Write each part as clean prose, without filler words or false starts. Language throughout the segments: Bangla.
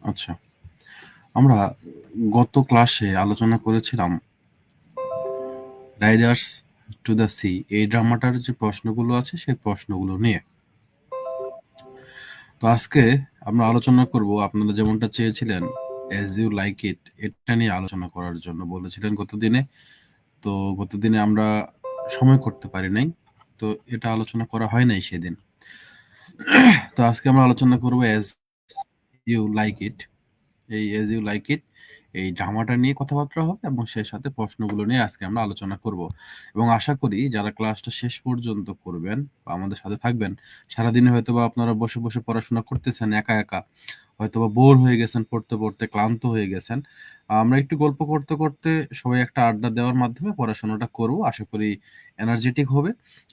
আচ্ছা, আমরা গত ক্লাসে আলোচনা করেছিলাম রাইডার্স টু দ্য সি এই ড্রামাটার যে প্রশ্নগুলো আছে সেই প্রশ্নগুলো নিয়ে। তো আজকে আমরা আলোচনা করব আপনারা যেমনটা চেয়েছিলেন অ্যাজ ইউ লাইক ইট এটা নিয়ে আলোচনা করার জন্য বলেছিলেন গতদিনে। তো গতদিনে আমরা সময় করতে পারি নাই, তো এটা আলোচনা করা হয় নাই সেদিন। তো আজকে আমরা আলোচনা করব অ্যাজ ইউ লাইক ইট। এই এজ ইউ লাইক ইট এই ড্রামাটা নিয়ে কথাবার্তা হবে এবং সেই সাথে প্রশ্নগুলো নিয়ে আজকে আমরা আলোচনা করব এবং আশা করি যারা ক্লাসটা শেষ পর্যন্ত করবেন বা আমাদের সাথে থাকবেন, সারাদিনে হয়তো বা আপনারা বসে বসে পড়াশোনা করতেছেন একা একা, হয়তো বা বোর হয়ে গেছেন, পড়তে পড়তে ক্লান্ত হয়ে গেছেন। আমরা একটু গল্প করতে করতে সবাই একটা আড্ডা দেওয়ার মাধ্যমে পড়াশোনাটা করব, আশা করি এনার্জেটিক হবে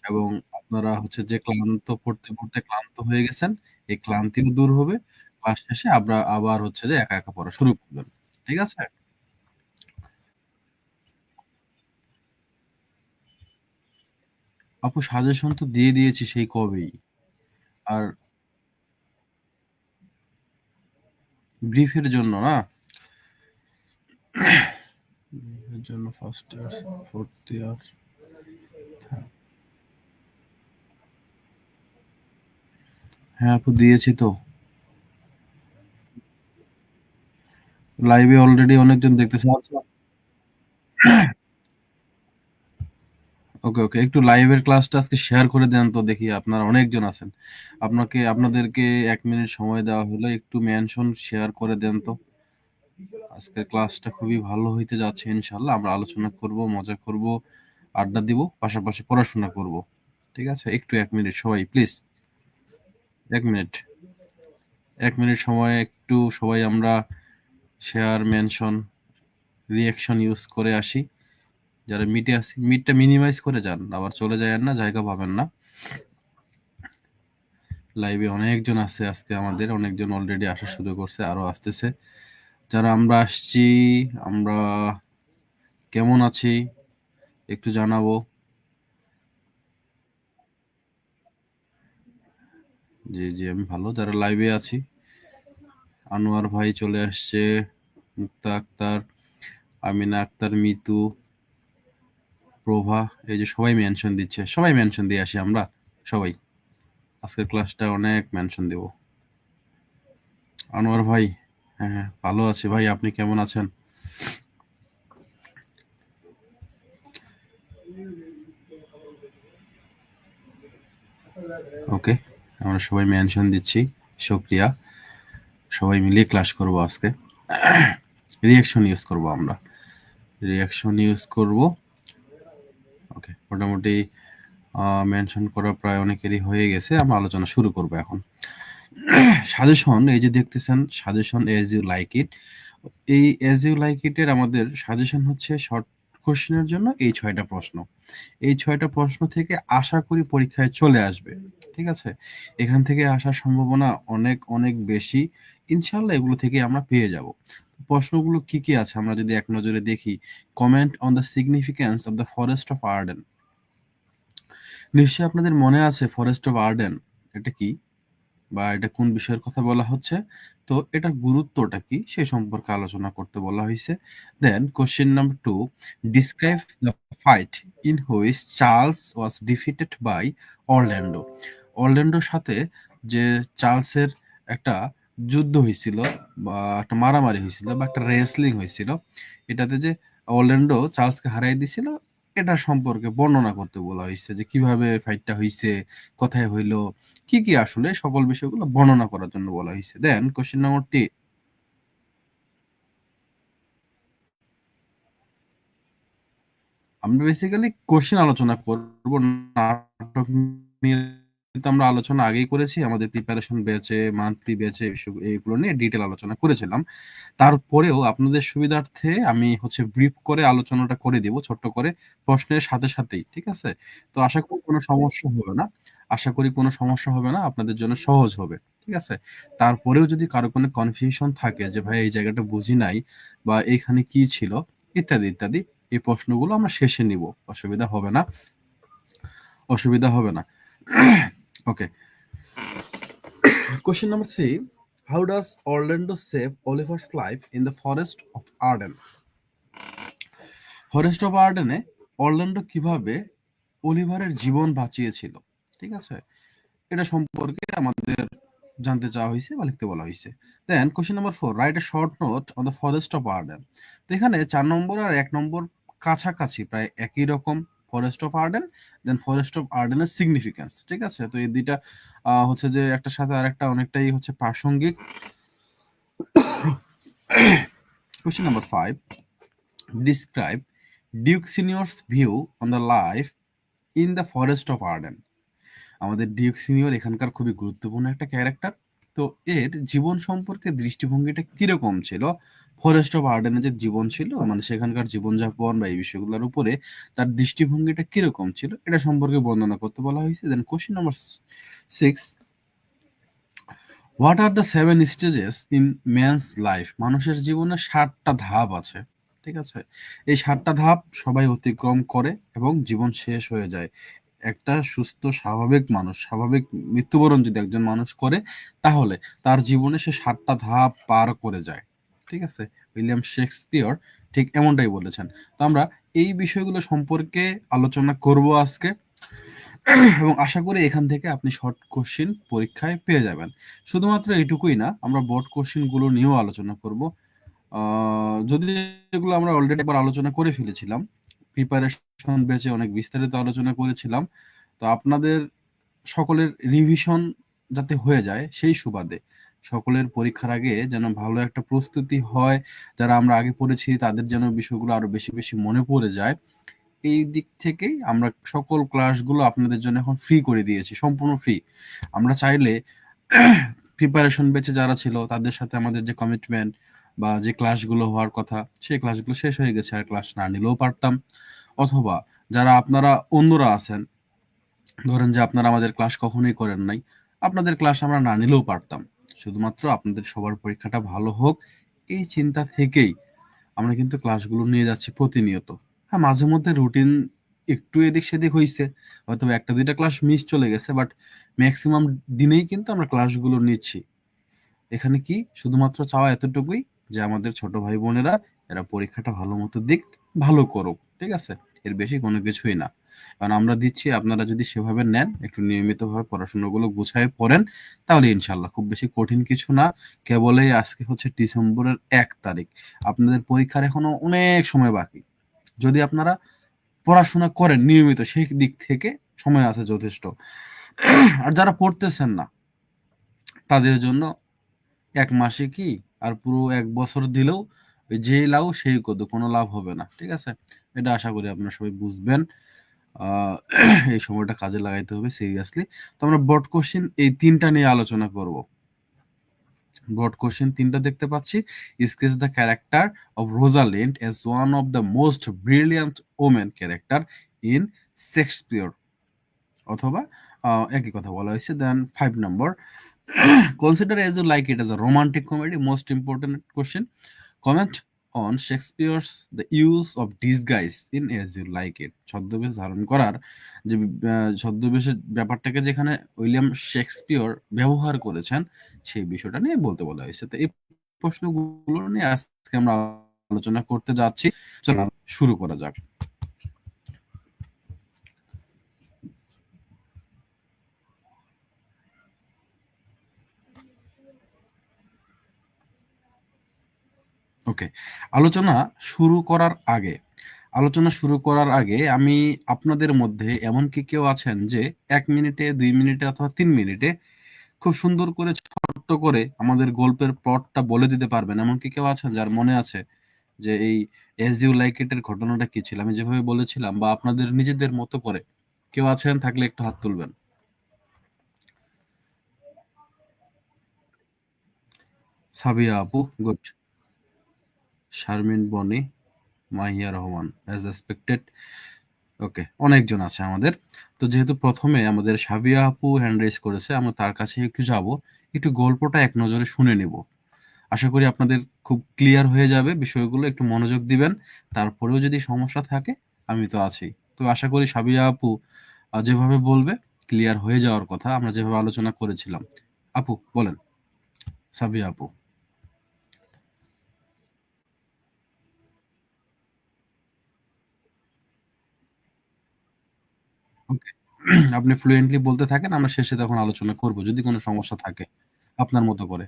এবং আপনারা হচ্ছে যে ক্লান্ত পড়তে পড়তে ক্লান্ত হয়ে গেছেন এই ক্লান্তিও দূর হবে। ক্লাস শেষে আমরা আবার হচ্ছে যে একা একা পড়া শুরু করবেন। ঠিক আছে? আপু সাজেশন তো দিয়ে দিয়েছি সেই কবেই। আর ব্রিফের জন্য না, ব্রিফের জন্য ফার্স্ট ইয়ার, ফোর্থ ইয়ার। হ্যাঁ আপু দিয়েছি তো। লাইভে অলরেডি অনেকজন দেখতেছে। আচ্ছা, ওকে ওকে, একটু লাইভের ক্লাসটা আজকে শেয়ার করে দেন তো দেখি, আপনারা অনেকজন আছেন। আপনাদেরকে 1 মিনিট সময় দেওয়া হলো, একটু মেনশন শেয়ার করে দেন তো। আজকের ক্লাসটা খুবই ভালো হইতে যাচ্ছে ইনশাল্লাহ। আমরা আলোচনা করব, মজা করব, আড্ডা দিব, পাশাপাশি পড়াশোনা করব। ঠিক আছে, একটু 1 মিনিট সবাই প্লিজ। 1 মিনিট, 1 মিনিট সময় একটু সবাই আমরা শেয়ার, মেনশন, রিয়াকশন ইউজ করে আসি। যারা মিটে আসি মিটটা মিনিমাইজ করে যান, আবার চলে যায় না, জায়গা পাবেন না। লাইভে অনেকজন আছে আজকে, আমাদের অনেকজন অলরেডি আসা শুরু করছে, আরো আসতেছে। যারা আমরা আসছি, আমরা কেমন আছি একটু জানাবো। জি জি, আমি ভালো। যারা লাইভে আছি, আনোয়ার ভাই চলে আসছে, মুক্তা আক্তার, আমিনা আক্তার, মিতু, প্রভা, এই যে সবাই মেনশন দিচ্ছে, সবাই মেনশন দিয়ে আসি আমরা সবাই। আজকের ক্লাসটা অনেক মেনশন দেব। আনোয়ার ভাই, হ্যাঁ হ্যাঁ ভালো আছি ভাই, আপনি কেমন আছেন? ওকে, আমরা সবাই মেনশন দিচ্ছি, শুক্রিয়া। সবাই মিলিয়ে ক্লাস করব আজকে। রিয়াকশন ইউজ করব আমরা, রিয়াকশন ইউজ করব। ওকে, মোটামুটি মেনশন করা প্রায় অনেকেরই হয়ে গেছে, আমরা আলোচনা শুরু করব এখন। সাজেশন, এই যে দেখতেছেন suggestion as you like it, এই এজ ইউ লাইক ইট এর আমাদের সাজেশন হচ্ছে শর্ট কোশ্চেনের জন্য এই 6টা প্রশ্ন। এই 6টা প্রশ্ন থেকে আশা করি পরীক্ষায় চলে আসবে। ঠিক আছে, এখান থেকে আসার সম্ভাবনা অনেক অনেক বেশি। ইনশাল্লাহ এগুলো থেকে আমরা পেয়ে যাব। প্রশ্নগুলো কি কি আছে আমরা যদি এক নজরে দেখি। Comment on the significance of the forest of Arden. নিশ্চয়ই আপনাদের মনে আছে ফরেস্ট অফ আর্ডেন এটা কি, বা এটা কোন বিষয়ের কথা বলা হচ্ছে। তো এটার গুরুত্বটা কি সে সম্পর্কে আলোচনা করতে বলা হয়েছে। Then question number 2, describe the fight in which Charles was defeated by Orlando. অরল্যান্ডোর সাথে যে চার্লসের একটা যুদ্ধ হয়েছিল, বা একটা মারামারি হয়েছিল, বা একটা রেসলিং হয়েছিল, এটাতে যে অরল্যান্ডো চার্লসকে হারাই দিছিল, এটা সম্পর্কে বর্ণনা করতে বলা হয়েছে, যে কিভাবে ফাইটটা হয়েছে, কোথায় হইলো, কি কি আসলে সকল বিষয়গুলো বর্ণনা করার জন্য বলা হয়েছে। দেন কোশ্চেন নাম্বার 10, আমরা বেসিক্যালি কোশ্চেন আলোচনা করব, নাটক নিয়ে কিন্তু আমরা আলোচনা আগেই করেছি, আমাদের প্রিপারেশন ব্যাচে, মান্থলি ব্যাচে এইগুলো নিয়ে ডিটেল আলোচনা করেছিলাম। তারপরেও আপনাদের সুবিধার্থে আমি হচ্ছে ব্রিফ করে আলোচনাটা করে দিব ছোট্ট করে, প্রশ্নের সাথে সাথেই। ঠিক আছে, তো আশা করি কোনো সমস্যা হবে না, আশা করি কোনো সমস্যা হবে না, আপনাদের জন্য সহজ হবে। ঠিক আছে, তারপরেও যদি কারো কোনো কনফিউশন থাকে যে ভাই এই জায়গাটা বুঝি নাই, বা এইখানে কি ছিল, ইত্যাদি ইত্যাদি, এই প্রশ্নগুলো আমরা শেষে নিব, অসুবিধা হবে না, অসুবিধা হবে না। ওকে, question number 3, How does Orlando save Oliver's life in the Forest of Arden? Forest of আর্ডেনে অরল্যান্ডো কিভাবে অলিভারের জীবন বাঁচিয়েছিল, ঠিক আছে, এটা সম্পর্কে আমাদের জানতে চাওয়া হয়েছে বা লিখতে বলা হয়েছে। Then question number 4, write a short note on the forest of Arden. তো এখানে 4 নম্বর আর 1 নম্বর কাছাকাছি, প্রায় একই রকম। Forest of Arden, then forest of আর্ডেনের সিগনিফিকেন্স, ঠিক আছে। তো এই দুইটা হচ্ছে যে একটার সাথে আরেকটা অনেকটাই হচ্ছে প্রাসঙ্গিক। Question number 5, describe Duke seniors view on the life in the forest of Arden. আমাদের ডিউক সিনিয়র এখানকার খুবই গুরুত্বপূর্ণ একটা ক্যারেক্টার। তো এর জীবন সম্পর্কে দৃষ্টিভঙ্গিটা কিরকম ছিল, ফরেস্ট অফ আর্ডেনে যে জীবন ছিল, মানে সেখানকার জীবনযাপন বা এই বিষয়গুলোর উপরে তার দৃষ্টিভঙ্গিটা কিরকম ছিল, এটা সম্পর্কে বর্ণনা করতে বলা হয়েছে। Then question number 6, what are the 7 stages in man's life. মানুষের জীবনে 7টা ধাপ আছে, ঠিক আছে। এই 7টা ধাপ সবাই অতিক্রম করে এবং জীবন শেষ হয়ে যায়। একটা সুস্থ স্বাভাবিক মানুষ, স্বাভাবিক মৃত্যুবরণ যদি একজন মানুষ করে, তাহলে তার জীবনে সে 7টা ধাপ পার করে যায়, ঠিক আছে। উইলিয়াম শেক্সপিয়র ঠিক এমনটাই বলেছেন। তো আমরা এই বিষয়গুলো সম্পর্কে আলোচনা করব আজকে, এবং আশা করি এখান থেকে আপনি শর্ট কোশ্চিন পরীক্ষায় পেয়ে যাবেন। শুধুমাত্র এটুকুই না, আমরা বোর্ড কোশ্চিন গুলো নিয়েও আলোচনা করব। যদি এগুলো আমরা অলরেডি একবার আলোচনা করে ফেলেছিলাম, প্রিপারেশন ব্যাচে অনেক বিস্তারিত আলোচনা করেছিলাম। তো আপনাদের সকলের রিভিশন যাতে হয়ে যায় সেই সুবাদে, সকলের পরীক্ষার আগে যেন ভালো একটা প্রস্তুতি হয়, যারা আমরা আগে পড়েছি তাদের যেন বিষয়গুলো আরো বেশি বেশি মনে পড়ে যায়, এই দিক থেকেই আমরা সকল ক্লাসগুলো আপনাদের জন্য এখন ফ্রি করে দিয়েছি, সম্পূর্ণ ফ্রি। আমরা চাইলে প্রিপারেশন ব্যাচে যারা ছিল তাদের সাথে আমাদের যে কমিটমেন্ট বা যে ক্লাসগুলো হওয়ার কথা, সেই ক্লাসগুলো শেষ হয়ে গেছে, আর ক্লাস না নিলেও পারতাম। অথবা যারা আপনারা অন্যরা আছেন, ধরেন যে আপনারা আমাদের ক্লাস কখনোই করেন নাই, আপনাদের ক্লাস আমরা না নিলেও পারতাম। শুধুমাত্র আপনাদের সবার পরীক্ষাটা ভালো হোক, এই চিন্তা থেকেই আমরা কিন্তু ক্লাসগুলো নিয়ে যাচ্ছি প্রতিনিয়ত। হ্যাঁ, মাঝে মধ্যে রুটিন একটু এদিক সেদিক হইছে, হয়তো একটা দুইটা ক্লাস মিস চলে গেছে, বাট ম্যাক্সিমাম দিনেই কিন্তু আমরা ক্লাসগুলো নিচ্ছি। এখানে কি শুধুমাত্র চাওয়া এতটুকুই যে আমাদের ছোট ভাই বোনেরা এরা পরীক্ষাটা ভালো মতো দিক, ভালো করুক, ঠিক আছে। এর বেশি কোনো কিছুই না। কারণ আমরা দিচ্ছি, আপনারা যদি সেভাবে নেন, একটু নিয়মিতভাবে পড়াশোনাগুলো গুছায় পড়েন, তাহলে ইনশাল্লাহ খুব বেশি কঠিন কিছু না। কেবলই আজকে হচ্ছে ডিসেম্বরের 1 তারিখ, আপনাদের পরীক্ষার এখনো অনেক সময় বাকি। যদি আপনারা পড়াশোনা করেন নিয়মিত, সেই দিক থেকে সময় আছে যথেষ্ট। আর যারা পড়তেছেন না, তাদের জন্য 1 মাসে কি আর পুরো 1 বছর দিলেও ওই যে লাউ সেই কদু, কোনো লাভ হবে না, ঠিক আছে। এটা আশা করি আপনারা সবাই বুঝবেন। আহ, এই সময়টা কাজে লাগাইতে হবে সিরিয়াসলি। তো আমরা বোর্ড কোশ্চিন এই 3টা নিয়ে আলোচনা করব। বোর্ড কোশ্চিন 3টা দেখতে পাচ্ছি। Sketch the character of Rosalind as one of the most brilliant women character in Shakespeare, অথবা একই কথা বলা হয়েছে। দেন 5 নম্বর, consider as you like it as a romantic comedy. Most important question, comment on Shakespeare's the use of disguise in as you like it. ছদ্মবেশ ধারণ করার যে ছদ্মবেশের ব্যাপারটাকে যেখানে উইলিয়াম শেক্সপিয়র ব্যবহার করেছেন, সেই বিষয়টা নিয়ে বলতে বলা হয়েছে। তো এই প্রশ্নগুলো নিয়ে আজকে আমরা আলোচনা করতে যাচ্ছি। চলো শুরু করা যাক। ওকে, আলোচনা শুরু করার আগে আলোচনা শুরু করার আগে আমি আপনাদের মধ্যে এমন কি কেউ আছেন যে 1 মিনিটে, 2 মিনিটে অথবা 3 মিনিটে খুব সুন্দর করে ছোট্ট করে আমাদের গল্পের প্লটটা বলে দিতে পারবেন? এমন কি কেউ আছেন যার মনে আছে যে এই এস ইউ লাইক ইট এর ঘটনাটা কি ছিল, আমি যেভাবে বলেছিলাম, বা আপনাদের নিজেদের মতো করে কেউ আছেন? থাকলে একটু হাত তুলবেন। সাবিয়া আপু, গুড। শারমিন বনি, মাহিয়া রহমান, অ্যাজ এক্সপেক্টেড। ওকে, অনেকজন আছে আমাদের। তো যেহেতু প্রথমে আমাদের সাবিয়া আপু হ্যান্ড রেজ করেছে, আমরা তার কাছে একটু যাব, একটু গল্পটা এক নজরে শুনে নিব। আশা করি আপনাদের খুব ক্লিয়ার হয়ে যাবে বিষয়গুলো, একটু মনোযোগ দিবেন। তারপরেও যদি সমস্যা থাকে, আমি তো আছি। তো আশা করি সাবিয়া আপু যেভাবে বলবে ক্লিয়ার হয়ে যাওয়ার কথা, আমরা যেভাবে আলোচনা করেছিলাম। আপু বলেন। সাবিয়া আপু। ওকে। আপনি ফ্লুয়েন্টলি বলতে থাকেন, আমরা শেষে তখন আলোচনা করব যদি কোনো সমস্যা থাকে আপনার মতো করে।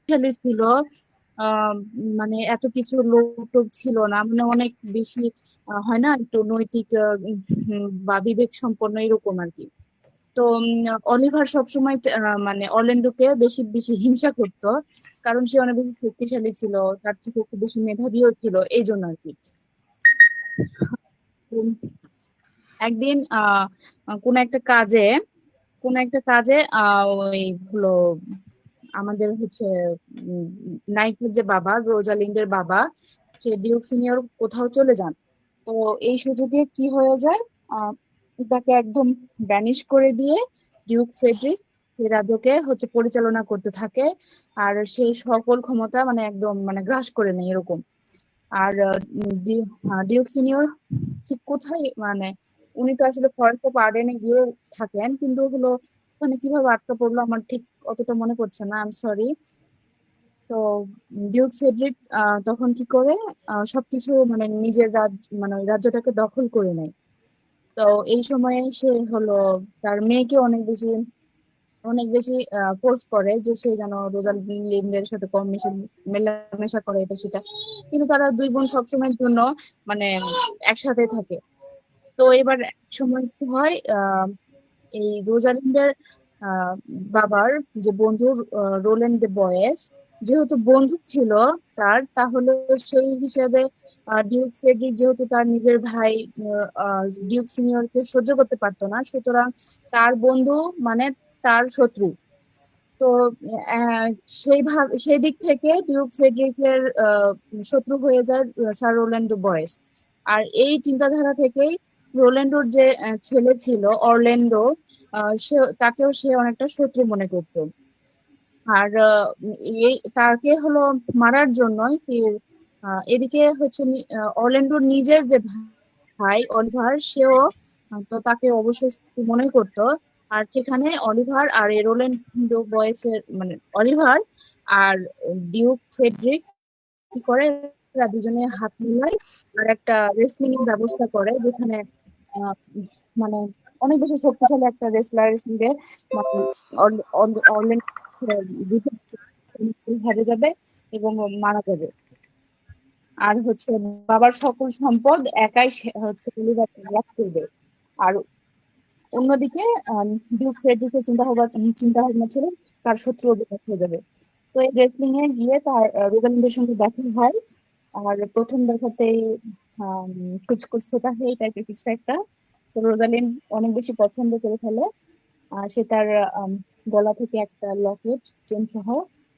শক্তিশালী ছিল। আহ মানে এত কিছু লোক টোক ছিল না, মানে অনেক বেশি হয় না একটু নৈতিক বা বিবেক সম্পন্ন এরকম আর কি। তো অলিভার সবসময় মানে অরল্যান্ডোকে বেশি বেশি হিংসা করতো, কারণ সে অনেক বেশি শক্তিশালী ছিল, তার থেকে একটু বেশি মেধাবীও ছিল, এই জন্য আর কি। উম, একদিন কোন একটা কাজে ওই হলো আমাদের হচ্ছে নায়কের যে বাবা, রোজালিন্ডের বাবা, সে ডিউক সিনিয়র কোথাও চলে যান। তো এই সুযোগে কি হয়ে যায়, আহ তাকে একদম ব্যানিশ করে দিয়ে ডিউক ফ্রেডরিক সে রাজ্যকে হচ্ছে পরিচালনা করতে থাকে। আর সেই সকল ক্ষমতা মানে একদম মানে গ্রাস করে নেয় এরকম। আর ডিউক সিনিয়র ঠিক কোথায় মানে উনি তো আসলে ফরেস্ট অফ আর্ডেনে গিয়ে থাকেন, কিন্তু হলো মানে কিভাবে আটকা পড়লো আমার ঠিক অতটা মনে পড়ছে না, আই এম সরি। তো ডিউক ফ্রেডরিক তখন কি করে সবকিছু মানে নিজের মানে ওই রাজ্যটাকে দখল করে নেয়। তো এই সময়ে সে হলো তার মেয়েকে অনেক বেশি ফোর্স করে যে সে যেন রোজালিন্ডের সাথে কম মেলামেশা করে, এটা সেটা। কিন্তু তারা দুই বোন সবসময়ের জন্য মানে একসাথে থাকে। তো এবার এক সময় কি হয়, এই রোজালিন্ডের আহ বাবার যে বন্ধু রোল্যান্ড দে বয়েস, যেহেতু বন্ধু ছিল তার, তাহলে সেই হিসেবে ডিউক ফ্রেডরিক যেহেতু তার নিজের ভাই ডিউক সিনিয়রকে সহ্য করতে পারতো না, সুতরাং তার বন্ধু মানে তার শত্রু। তো আহ, সেই দিক থেকে ডিউক ফ্রেডরিকের শত্রু হয়ে যায় স্যার রোল্যান্ডো বয়েস। আর এই চিন্তাধারা থেকেই রোল্যান্ডোর যে ছেলে ছিল অরল্যান্ডো, তাকেও সে অনেকটা শত্রু মনে করতো। আর এই তাকে হলো মারার জন্যই ফির এদিকে হচ্ছে অরল্যান্ডোর নিজের যে ভাই অলিভার, সেও তো তাকে অবশ্যই শত্রু মনে করতো। আর সেখানে অলিভার আর এই রোল্যান্ডো বয়েসের মানে অলিভার আর ডিউক ফ্রেডরিক কি করে, এরা দুজনে হাত মিলায় আর একটা রেসলিং এর ব্যবস্থা করে, যেখানে আহ, মানে অনেক বেশি শক্তিশালী একটা রেসলারের সঙ্গে মানে অরল্যান্ডো হেরে যাবে এবং মারা যাবে। আর হচ্ছে বাবার সকল সম্পদ একাই হচ্ছে অলিভারকে লাভ করবে। আর অন্যদিকে ডিউক ফ্রেডরিকের চিন্তা ভাবনা ছিল তার শত্রু অধিকার হয়ে যাবে। তো এই রেসলিং এ গিয়ে তার রোজালিন্ডের সঙ্গে দেখা হয়। আর প্রথম দেখাতেই আম, কুচকুচ হোতা হে টাইপের কিছু একটা। তো রোজালিন্ড অনেক বেশি পছন্দ করে ফেলে। আর সে তার আম, গলা থেকে একটা লকেট চেন সহ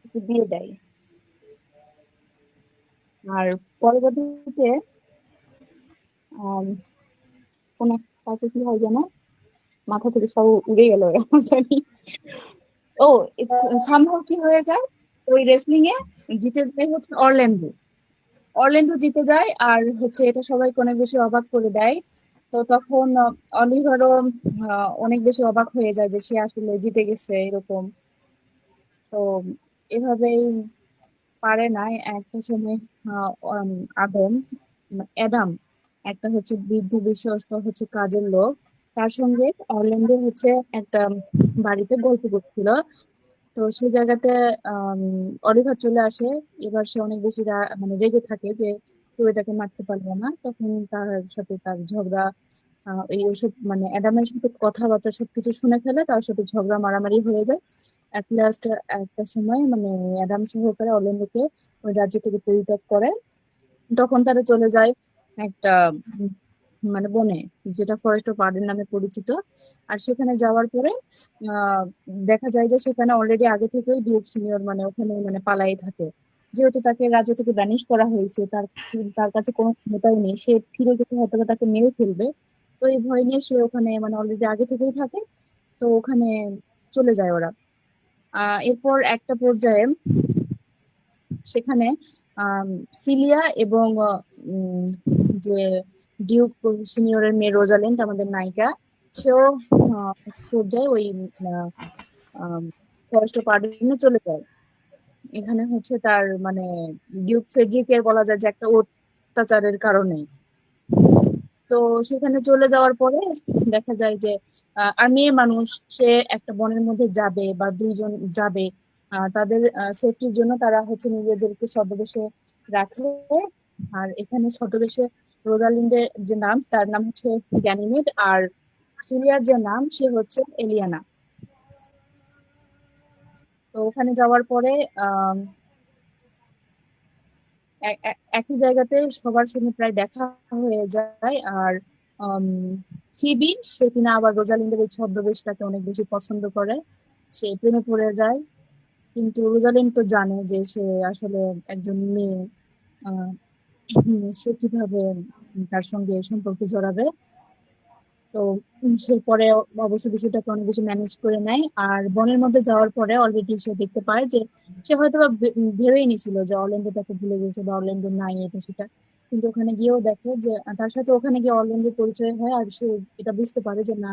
ওকে দিয়ে দেয়। আর পরবর্তীতে আম, কোন তারপর কি হয় যেন, মাথা থেকে সব উড়ে গেল এখন জানি। ও, সামহাও কি হয়ে যায়, ওই রেসলিং এ জিতে যায় হচ্ছে অরল্যান্ডো। অরল্যান্ডো জিতে যায় আর হচ্ছে এটা সবাইকে অনেক বেশি অবাক করে দেয়। তো তখন অলিভারও অনেক বেশি অবাক হয়ে যায় যে সে আসলে জিতে গেছে এরকম। তো এভাবেই পারে নাই একটা সময় আহ, আদম অ্যাডাম, একটা হচ্ছে বৃদ্ধ বিশ্বস্ত হচ্ছে কাজের লোক, তার সঙ্গে অরল্যান্ডো হচ্ছে একটা বাড়িতে গল্প করছিল। তো সেই জায়গাতে আম, অলিভার চলে আসে। এবার সে অনেক বেশি মানে রেগে থাকে যে কেউ তাকে মারতে পারবে না। তখন তার সাথে তার ঝগড়া, এই ওসব মানে অ্যাডামের সাথে কথাবার্তা সবকিছু শুনে ফেলে, তার সাথে ঝগড়া মারামারি হয়ে যায়। অ্যাট লাস্ট একটা সময় মানে অ্যাডাম সহকারে অরল্যান্ডোকে ওই রাজ্য থেকে পরিত্যাগ করে। তখন তারা চলে যায় একটা উম, মানে বনে, যেটা ফরেস্ট অফ আর্ডেন নামে পরিচিত। আর সেখানে যাওয়ার পরে আহ দেখা যায় যে সেখানে অলরেডি আগে থেকেই ডিউক সিনিয়র মানে ওখানে মানে পালাই থাকে। যেহেতু তাকে রাজ্য থেকে ব্যানিশ করা হয়েছে, তার কাছে কোনো ক্ষমতাই নেই, সে ফিরে যেতে হয়তো বা তাকে মেরে ফেলবে। তো এই ভয় নিয়ে সে ওখানে মানে অলরেডি আগে থেকেই থাকে। তো ওখানে চলে যায় ওরা। এরপর একটা পর্যায়ে সেখানে আম, সিলিয়া এবং উম, যে ডিউক সিনিয়রের মেয়ে রোজালিন্ড আমাদের নায়িকা, সেও এক পর্যায়ে ওই ফরেস্ট অফ আর্ডেনে চলে যায়। এখানে হচ্ছে তার মানে ডিউক ফ্রেডরিকের বলা যায় যে একটা অত্যাচারের কারণে। তো সেখানে চলে যাওয়ার পরে দেখা যায় যে আর মেয়ে মানুষ, সে একটা বনের মধ্যে যাবে বা দুইজন যাবে, তাদের সেফটির জন্য তারা হচ্ছে নিজেদেরকে ছদ্মবেশে রাখে। আর এখানে ছদ্মবেশে রোজালিন্ডের যে নাম, তার নাম হচ্ছে গ্যানিমেড। আর সিরিয়ার যে নাম, সে হচ্ছে এলিয়ানা। তো ওখানে যাওয়ার পরে আহ একই জায়গাতে সবার সঙ্গে প্রায় দেখা হয়ে যায়। আর আম, ফিবি, সে কিনা আবার রোজালিন্ডের এই ছদ্মবেশটাকে অনেক বেশি পছন্দ করে, সে প্রেমে পড়ে যায়। কিন্তু রোজালিন্ড তো জানে যে সে আসলে একজন মেয়ে। আহ, সে কিভাবে তার সঙ্গে সম্পর্কে জড়াবে। তো সে পরে অবশ্য বিষয়টাকে অনেক বেশি ম্যানেজ করে নেয়। আর বনের মধ্যে যাওয়ার পরে অলরেডি সে দেখতে পায় যে সে হয়তো বা ভেবেই নিছিল যে অরল্যান্ডো তাকে ভুলে গেছে বা অরল্যান্ডো নাই এটা সেটা। কিন্তু ওখানে গিয়েও দেখে যে তার সাথে ওখানে গিয়ে অরল্যান্ডোর পরিচয় হয়। আর সে এটা বুঝতে পারে যে না,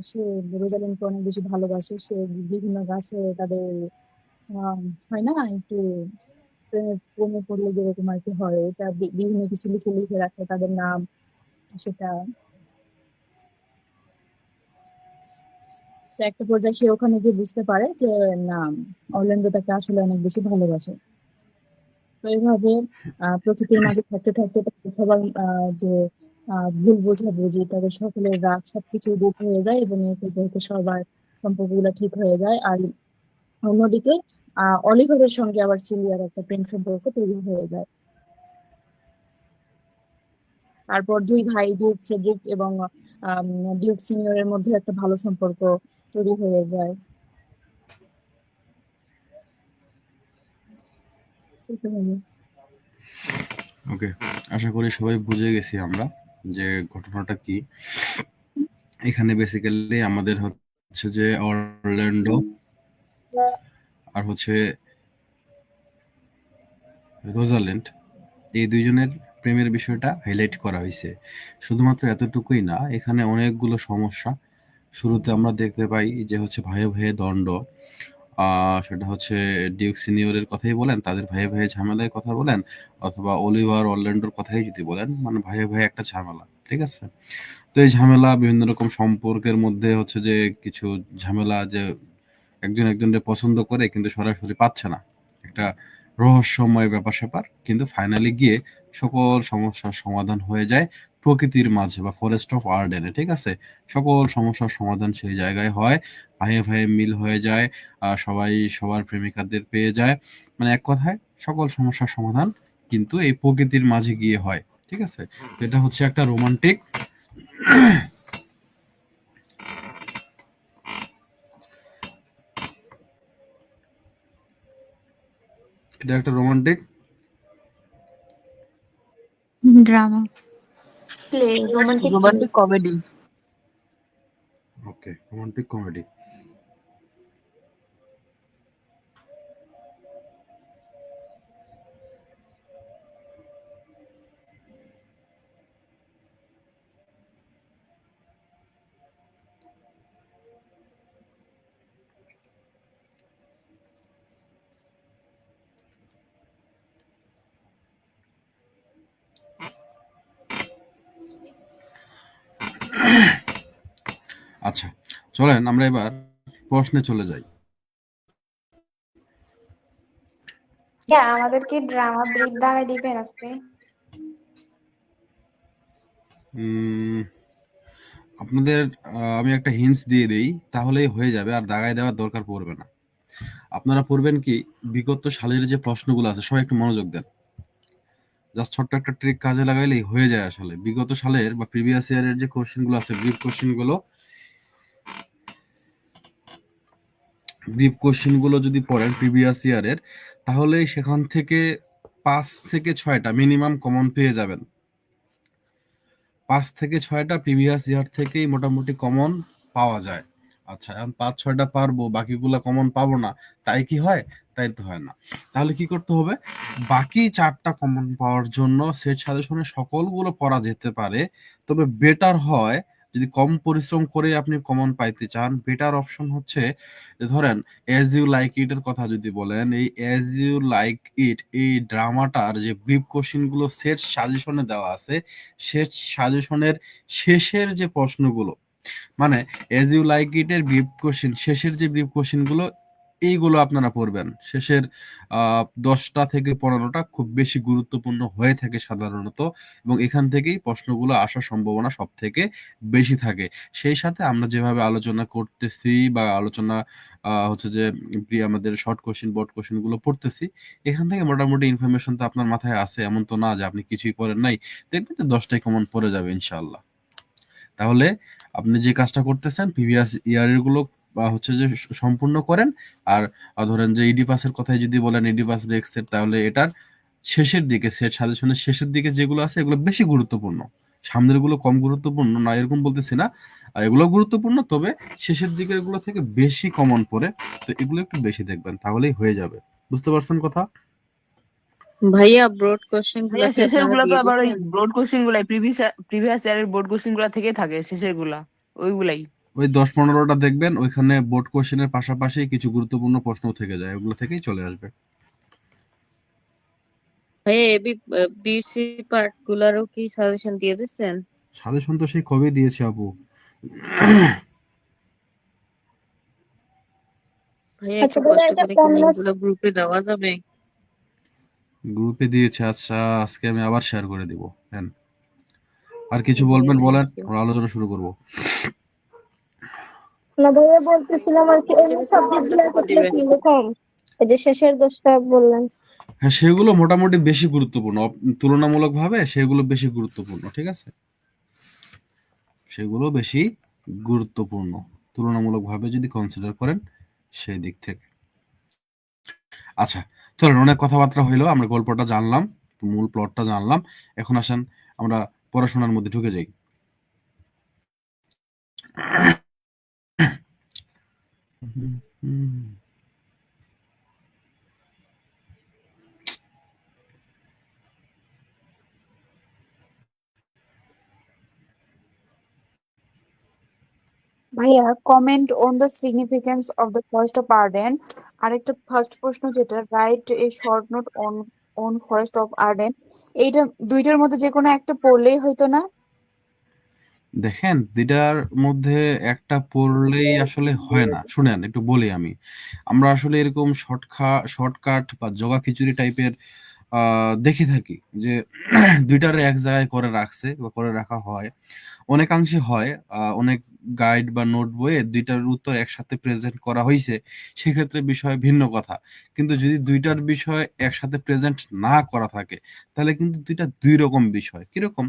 সে রোজালিন্ডকে অনেক বেশি ভালোবাসে। সে বিভিন্ন গাছে তাদের আহ, হয় না একটু প্রেমে প্রেমে পড়লে যেরকম আর কি হয়, এটা বিভিন্ন কিছু লিখে লিখে রাখে তাদের নাম সেটা। তো একটা পর্যায়ে সে ওখানে গিয়ে বুঝতে পারে যে না, অরল্যান্ডো তাকে আসলে অনেক বেশি ভালোবাসে। তো এইভাবে প্রকৃতির মাঝে থাকতে থাকতে তাদের সবার যে ভুল বোঝাবুঝি, তাদের সকলের রাগ সবকিছু দূর হয়ে যায় এবং এর থেকে সবার সম্পর্কগুলো ঠিক হয়ে যায়। আর অন্যদিকে অলিভারের সঙ্গে আবার সিলিয়ার একটা প্রেম সম্পর্ক তৈরি হয়ে যায়। তারপর দুই ভাই ডিউক ফ্রেডরিক এবং আম, ডিউক সিনিয়রের মধ্যে একটা ভালো সম্পর্ক তৈরি হয়ে যায়। এই তো হলো। ওকে, আশা করি সবাই বুঝে গেছি আমরা যে ঘটনাটা কি। এখানে বেসিক্যালি আমাদের হচ্ছে যে অরল্যান্ডো আর হচ্ছে রোজাল্যান্ড, এই দুইজনের প্রেমের বিষয়টা হাইলাইট করা হয়েছে। শুধুমাত্র এতটুকুই না, এখানে অনেকগুলো সমস্যা। শুরুতে আমরা দেখতে পাই যে হচ্ছে ভাইয়ে ভাইয়ে দ্বন্দ্ব। সেটা হচ্ছে ডিউক সিনিয়রের কথাই বলেন, তাদের ভাইয়ে ভাইয়ে ঝামেলার কথা বলেন, অথবা অলিভার অরল্যান্ডোর কথাই যদি বলেন, মানে ভাইয়ে ভাইয়ে একটা ঝামেলা, ঠিক আছে? তো এই ঝামেলা বিভিন্ন রকম সম্পর্কের মধ্যে হচ্ছে যে কিছু ঝামেলা, যে একজন একজনকে পছন্দ করে কিন্তু সরাসরি পাচ্ছে না, একটা রহস্যময় ব্যাপার-স্যাপার, কিন্তু ফাইনালি গিয়ে সকল সমস্যার সমাধান হয়ে যায় প্রকৃতির মাঝে বা ফরেস্ট অফ আর্ডেনে, ঠিক আছে? সকল সমস্যার সমাধান সেই জায়গায় হয়। ভাইয়ে, ভাইয়ে মিল হয়ে যায়। সবাই সবার প্রেমিকাদের পেয়ে যায়। মানে এক কথায় সকল সমস্যার সমাধান কিন্তু এই প্রকৃতির মাঝে গিয়ে হয়। ঠিক আছে? তো এটা হচ্ছে একটা রোমান্টিক এটা একটা romantic drama, play, romantic romantic comedy. Okay, romantic comedy. আচ্ছা, চলেন আমরা এবার প্রশ্নে চলে যাই। আমাদের কি ড্রামা ব্রিফ দাঁড়ায় দিবেন আজকে? আপনাদের আমি একটা হিন্টস দিয়ে দেই, তাহলেই হয়ে যাবে, আর দাগায় দেওয়ার দরকার পড়বে না। আপনারা পড়বেন কি, বিগত সালের যে প্রশ্নগুলো আছে সবাই একটু মনোযোগ দেন। জাস্ট ছোট্ট একটা ট্রিক কাজে লাগাইলেই হয়ে যায়। আসলে বিগত সালের বা প্রিভিয়াস ইয়ারের যে কোশ্চেনগুলো আছে, ব্রিফ কোশ্চেনগুলো যদি পড়েন প্রিভিয়াস ইয়ারের, তাহলে সেখান থেকে 5 থেকে 6টা মিনিমাম কমন পেয়ে যাবেন। 5 থেকে 6টা প্রিভিয়াস ইয়ার থেকেই মোটামুটি কমন পাওয়া যায়। আচ্ছা, এখন 5-6টা পারবো, বাকিগুলা কমন পাবো না, তাই কি হয়? তাই তো হয় না। তাহলে কি করতে হবে? বাকি 4টা কমন পাওয়ার জন্য সেট সাজেশনে সকলগুলো পড়া যেতে পারে, তবে বেটার হয় যদি কম পরিশ্রম করে আপনি কমন পাইতে চান, বেটার অপশন হচ্ছে যে ধরেন এজ ইউ লাইক ইট এর কথা যদি বলেন, এই এজ ইউ লাইক ইট এই ড্রামাটার যে ব্রিফ কোশ্চেন গুলো সেট সাজেশনে দেওয়া আছে, সেট সাজেশনের শেষের যে প্রশ্নগুলো, মানে এজ ইউ লাইক ইট এর ব্রিফ কোশ্চেন শেষের যে ব্রিফ কোশ্চেন গুলো, এইগুলো আপনারা পড়বেন। শেষের 10টা থেকে 15টা খুব বেশি গুরুত্বপূর্ণ হয়ে থাকে সাধারণত, এবং এখান থেকেই প্রশ্নগুলো আসার সম্ভাবনা সব থেকে বেশি থাকে। সেই সাথে আমরা যেভাবে আলোচনা করতেছি বা আলোচনা হচ্ছে যে আমাদের শর্ট কোশ্চেন বোর্ড কোশ্চেন গুলো পড়তেছি, এখান থেকে মোটামুটি ইনফরমেশন তো আপনার মাথায় আছে, এমন তো না যে আপনি কিছুই পড়েন নাই। দেখবেন যে 10টাই কমন পড়ে যাবে ইনশাআল্লাহ। তাহলে আপনি যে কাজটা করতেছেন প্রিভিয়াস ইয়ারের গুলো বা হচ্ছে যে সম্পূর্ণ করেন। আর ধরেন যে ইডি পাসের কথাই যদি বলেন, ইডি পাস রেক্সের, তাহলে এটার শেষের দিকে সেট সাজেশনের শেষের দিকে যেগুলো আছে এগুলো বেশি গুরুত্বপূর্ণ। সামনের গুলো কম গুরুত্বপূর্ণ না এরকম বলতেছি না, এগুলো গুরুত্বপূর্ণ, তবে শেষের দিকের গুলো থেকে বেশি কমন পড়ে, তো এগুলো একটু বেশি দেখবেন, তাহলেই হয়ে যাবে। বুঝতে পারছেন কথা? ভাইয়া ব্রড কোশ্চেন গুলা ভাইয়া কি শেষের আপনারা গুলা তো দিয়ে আবার ওই দিছেন? ব্রড কোশ্চেন গুলাই প্রিভিয়াস ইয়ারের বোর্ড কোশ্চেন গুলা থেকেই থাকে শেষের গুলা, ওইগুলাই। ওই 10-15টা দেখবেন, ওইখানে বোর্ড কোশ্চেনের পাশাপাশি কিছু গুরুত্বপূর্ণ প্রশ্ন থেকে যায়, ওগুলো থেকেই চলে আসবে। ভাইয়া এবি বিসি পার্ট গুলারও কি সাজেশন দিয়ে দিছেন? সাজেশন তো সেই কবে দিয়েছে আপু। ভাইয়া আচ্ছা একটু দাদা, কষ্ট এটা করে কি কোন মাস? লিঙ্কগুলো গ্রুপে দেওয়া যাবে? গ্রুপে দিয়েছে, আচ্ছা আজকে আমি আবার শেয়ার করে দিব। হ্যাঁ, আর কিছু ভাইয়া বলবেন থ্যাংক বলেন, ইউ। আমরা আলোচনা শুরু করব। না ভাইয়া, বলতেছিলাম আর কি, এমনি সাবজেক্ট গুলো ক্ষেত্রে কি রকম? এই যে শেষের দোষটা বললেন। হ্যাঁ, সেগুলো মোটামুটি বেশি গুরুত্বপূর্ণ, তুলনামূলকভাবে সেগুলো বেশি গুরুত্বপূর্ণ, ঠিক আছে? সেগুলো বেশি গুরুত্বপূর্ণ তুলনামূলকভাবে যদি কনসিডার করেন সেই দিক থেকে। আচ্ছা, চলুন, অনেক কথাবার্তা হইলো, আমরা গল্পটা জানলাম, মূল প্লটটা জানলাম। এখন আসেন আমরা পড়াশোনার মধ্যে ঢুকে যাই। ভাইয়া, comment on the significance of the forest of Arden. আরেকটা ফার্স্ট প্রশ্ন যেটা, right a short note on on forest of Arden. এইটা দুইটার মধ্যে যে কোনো একটা পড়লেই হইতো না? দেখেন, ২ টার মধ্যে একটা পড়লেই আসলে হয় না। শুনেন একটু বলি আমি। আমরা আসলে এরকম শর্টকাট বা জগা খিচুড়ি টাইপের দেখে থাকি যে ২ টারে এক জায়গায় করে রাখছে বা করে রাখা হয়। অনেকাংশে হয়। অনেক গাইড বা নোট বইয়ে ২ টার উত্তর একসাথে প্রেজেন্ট করা হইছে। সেক্ষেত্রে বিষয় ভিন্ন কথা। কিন্তু যদি ২ টার বিষয় একসাথে প্রেজেন্ট না করা থাকে, তাহলে কিন্তু ২ টা ২ রকম বিষয়। কিরকম?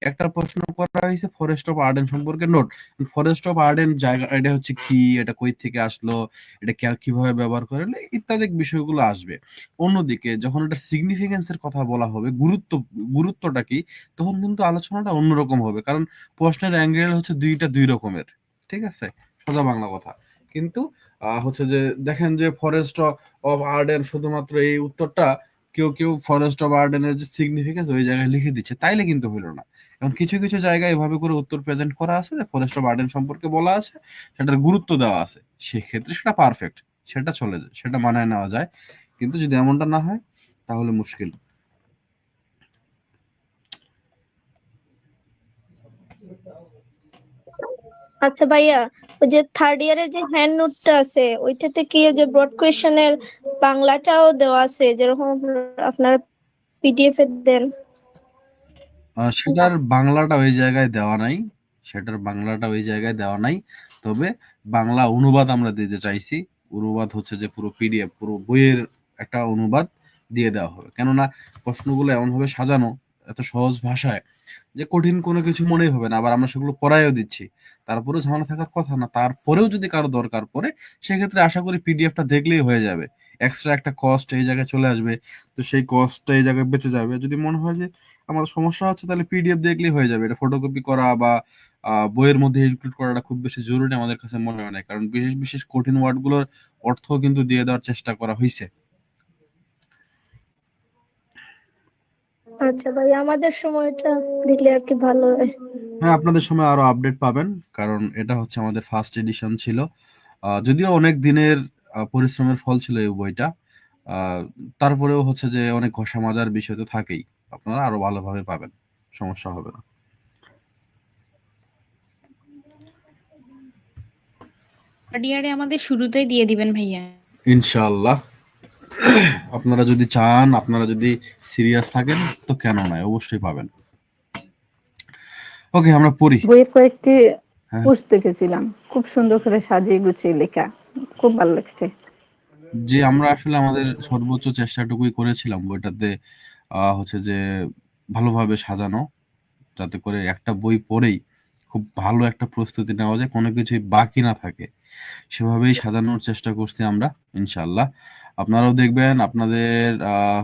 একটা প্রশ্ন করা হয়েছে ফরেস্ট অফ আর্ডেন সম্পর্কে নোট। ফরেস্ট অফ আর্ডেন জায়গা এটা হচ্ছে কি, এটা কই থেকে আসলো, এটা কিভাবে ব্যবহার করে ইত্যাদি বিষয়গুলো আসবে। অন্যদিকে যখন এটা সিগনিফিকেন্স এর কথা বলা হবে, গুরুত্বটা কি, তখন কিন্তু আলোচনাটা অন্যরকম হবে। কারণ প্রশ্নের অ্যাঙ্গেল হচ্ছে ২ রকমের। ঠিক আছে? সোজা বাংলা কথা। কিন্তু হচ্ছে যে দেখেন যে ফরেস্ট অফ আর্ডেন শুধুমাত্র এই উত্তরটা কেউ ফরেস্ট অফ আর্ডেনের যে সিগনিফিকেন্স ওই জায়গায় লিখে দিচ্ছে। তাইলে কিন্তু হইল না। এখন কিছু জায়গায় এভাবে করে উত্তর প্রেজেন্ট করা আছে যে ফরেস্ট অফ আর্ডেন সম্পর্কে বলা আছে, সেটার গুরুত্ব দেওয়া আছে। সেক্ষেত্রে সেটা পারফেক্ট। সেটা চলে যায়। সেটা মানায় নেওয়া যায়। কিন্তু যদি এমনটা না হয় তাহলে মুশকিল। আচ্ছা ভাইয়া, ওই যে থার্ড ইয়ারের যে হ্যান্ড নোটটা আছে ওইটাতে কি ওই যে ব্রড কোয়েশ্চেনের বাংলাটাও দেওয়া আছে, যেরকম আপনারা পিডিএফ এ দেন? সেটার বাংলাটা ওই জায়গায় দেওয়া নাই। সেটার বাংলাটা ওই জায়গায় দেওয়া নাই। তবে বাংলা অনুবাদ আমরা দিতে চাইছি। অনুবাদ হচ্ছে যে পুরো পিডিএফ, পুরো বইয়ের একটা অনুবাদ দিয়ে দেওয়া হবে। কেননা প্রশ্নগুলো এমনভাবে সাজানো, এত সহজ ভাষায় যে কঠিন কোনো কিছু মনেই হবে না। আবার আমরা সেগুলো পড়ায়ও দিচ্ছি। তারপরেও ঝামেলা থাকার কথা না। তারপরেও যদি কারো দরকার পড়ে, সেক্ষেত্রে আশা করি পিডিএফটা দেখলেই হয়ে যাবে। এক্সট্রা একটা কস্ট এই জায়গায় চলে আসবে। তো সেই কস্টটা এই জায়গায় বেঁচে যাবে। যদি মনে হয় যে আমার সমস্যা হচ্ছে, তাহলে পিডিএফ দেখলেই হয়ে যাবে। এটা ফটোকপি করা বা বইয়ের মধ্যে ইনক্লুড করাটা খুব বেশি জরুরি আমাদের কাছে মনে হয় না। কারণ বিশেষ কঠিন ওয়ার্ডগুলোর অর্থ কিন্তু দিয়ে দেওয়ার চেষ্টা করা হইছে। আচ্ছা ভাই, আমাদের সময়টা দিলে আর কি ভালো হয়। হ্যাঁ, আপনাদের সময় আরো আপডেট পাবেন। কারণ এটা হচ্ছে আমাদের ফার্স্ট এডিশন ছিল। যদিও অনেক দিনের পরিশ্রমের ফল ছিল এই বইটা। আহ, তারপরেও হচ্ছে যে অনেক ঘষা মাজার বিষয় তো থাকেই। আপনারা আরো ভালোভাবে পাবেন। সমস্যা হবে না। থার্ড ইয়ারে আমাদের শুরুতেই দিয়ে দিবেন ভাইয়া। ইনশাআল্লাহ। আপনারা যদি চান, আপনারা যদি সিরিয়াস থাকেন, তো কেন নয়, অবশ্যই পাবেন। ওকে, আমরা পড়ি। বইয়ের কয়েকটি হ্যাঁ, পোস্ট দেখেছিলাম, খুব সুন্দর করে সাজিয়ে গুছিয়ে লেখা, খুব ভালো লাগছে। যে আমরা আসলে আমাদের সর্বোচ্চ চেষ্টাটুকুই করেছিলাম বইটাতে হচ্ছে যে ভালোভাবে সাজানো, যাতে করে একটা বই পড়েই খুব ভালো একটা প্রস্তুতি নেওয়া যায়, কোনো কিছুই বাকি না থাকে। সেভাবেই সাজানোর চেষ্টা করছি আমরা, ইনশাআল্লাহ। আপনারাও দেখবেন। আপনাদের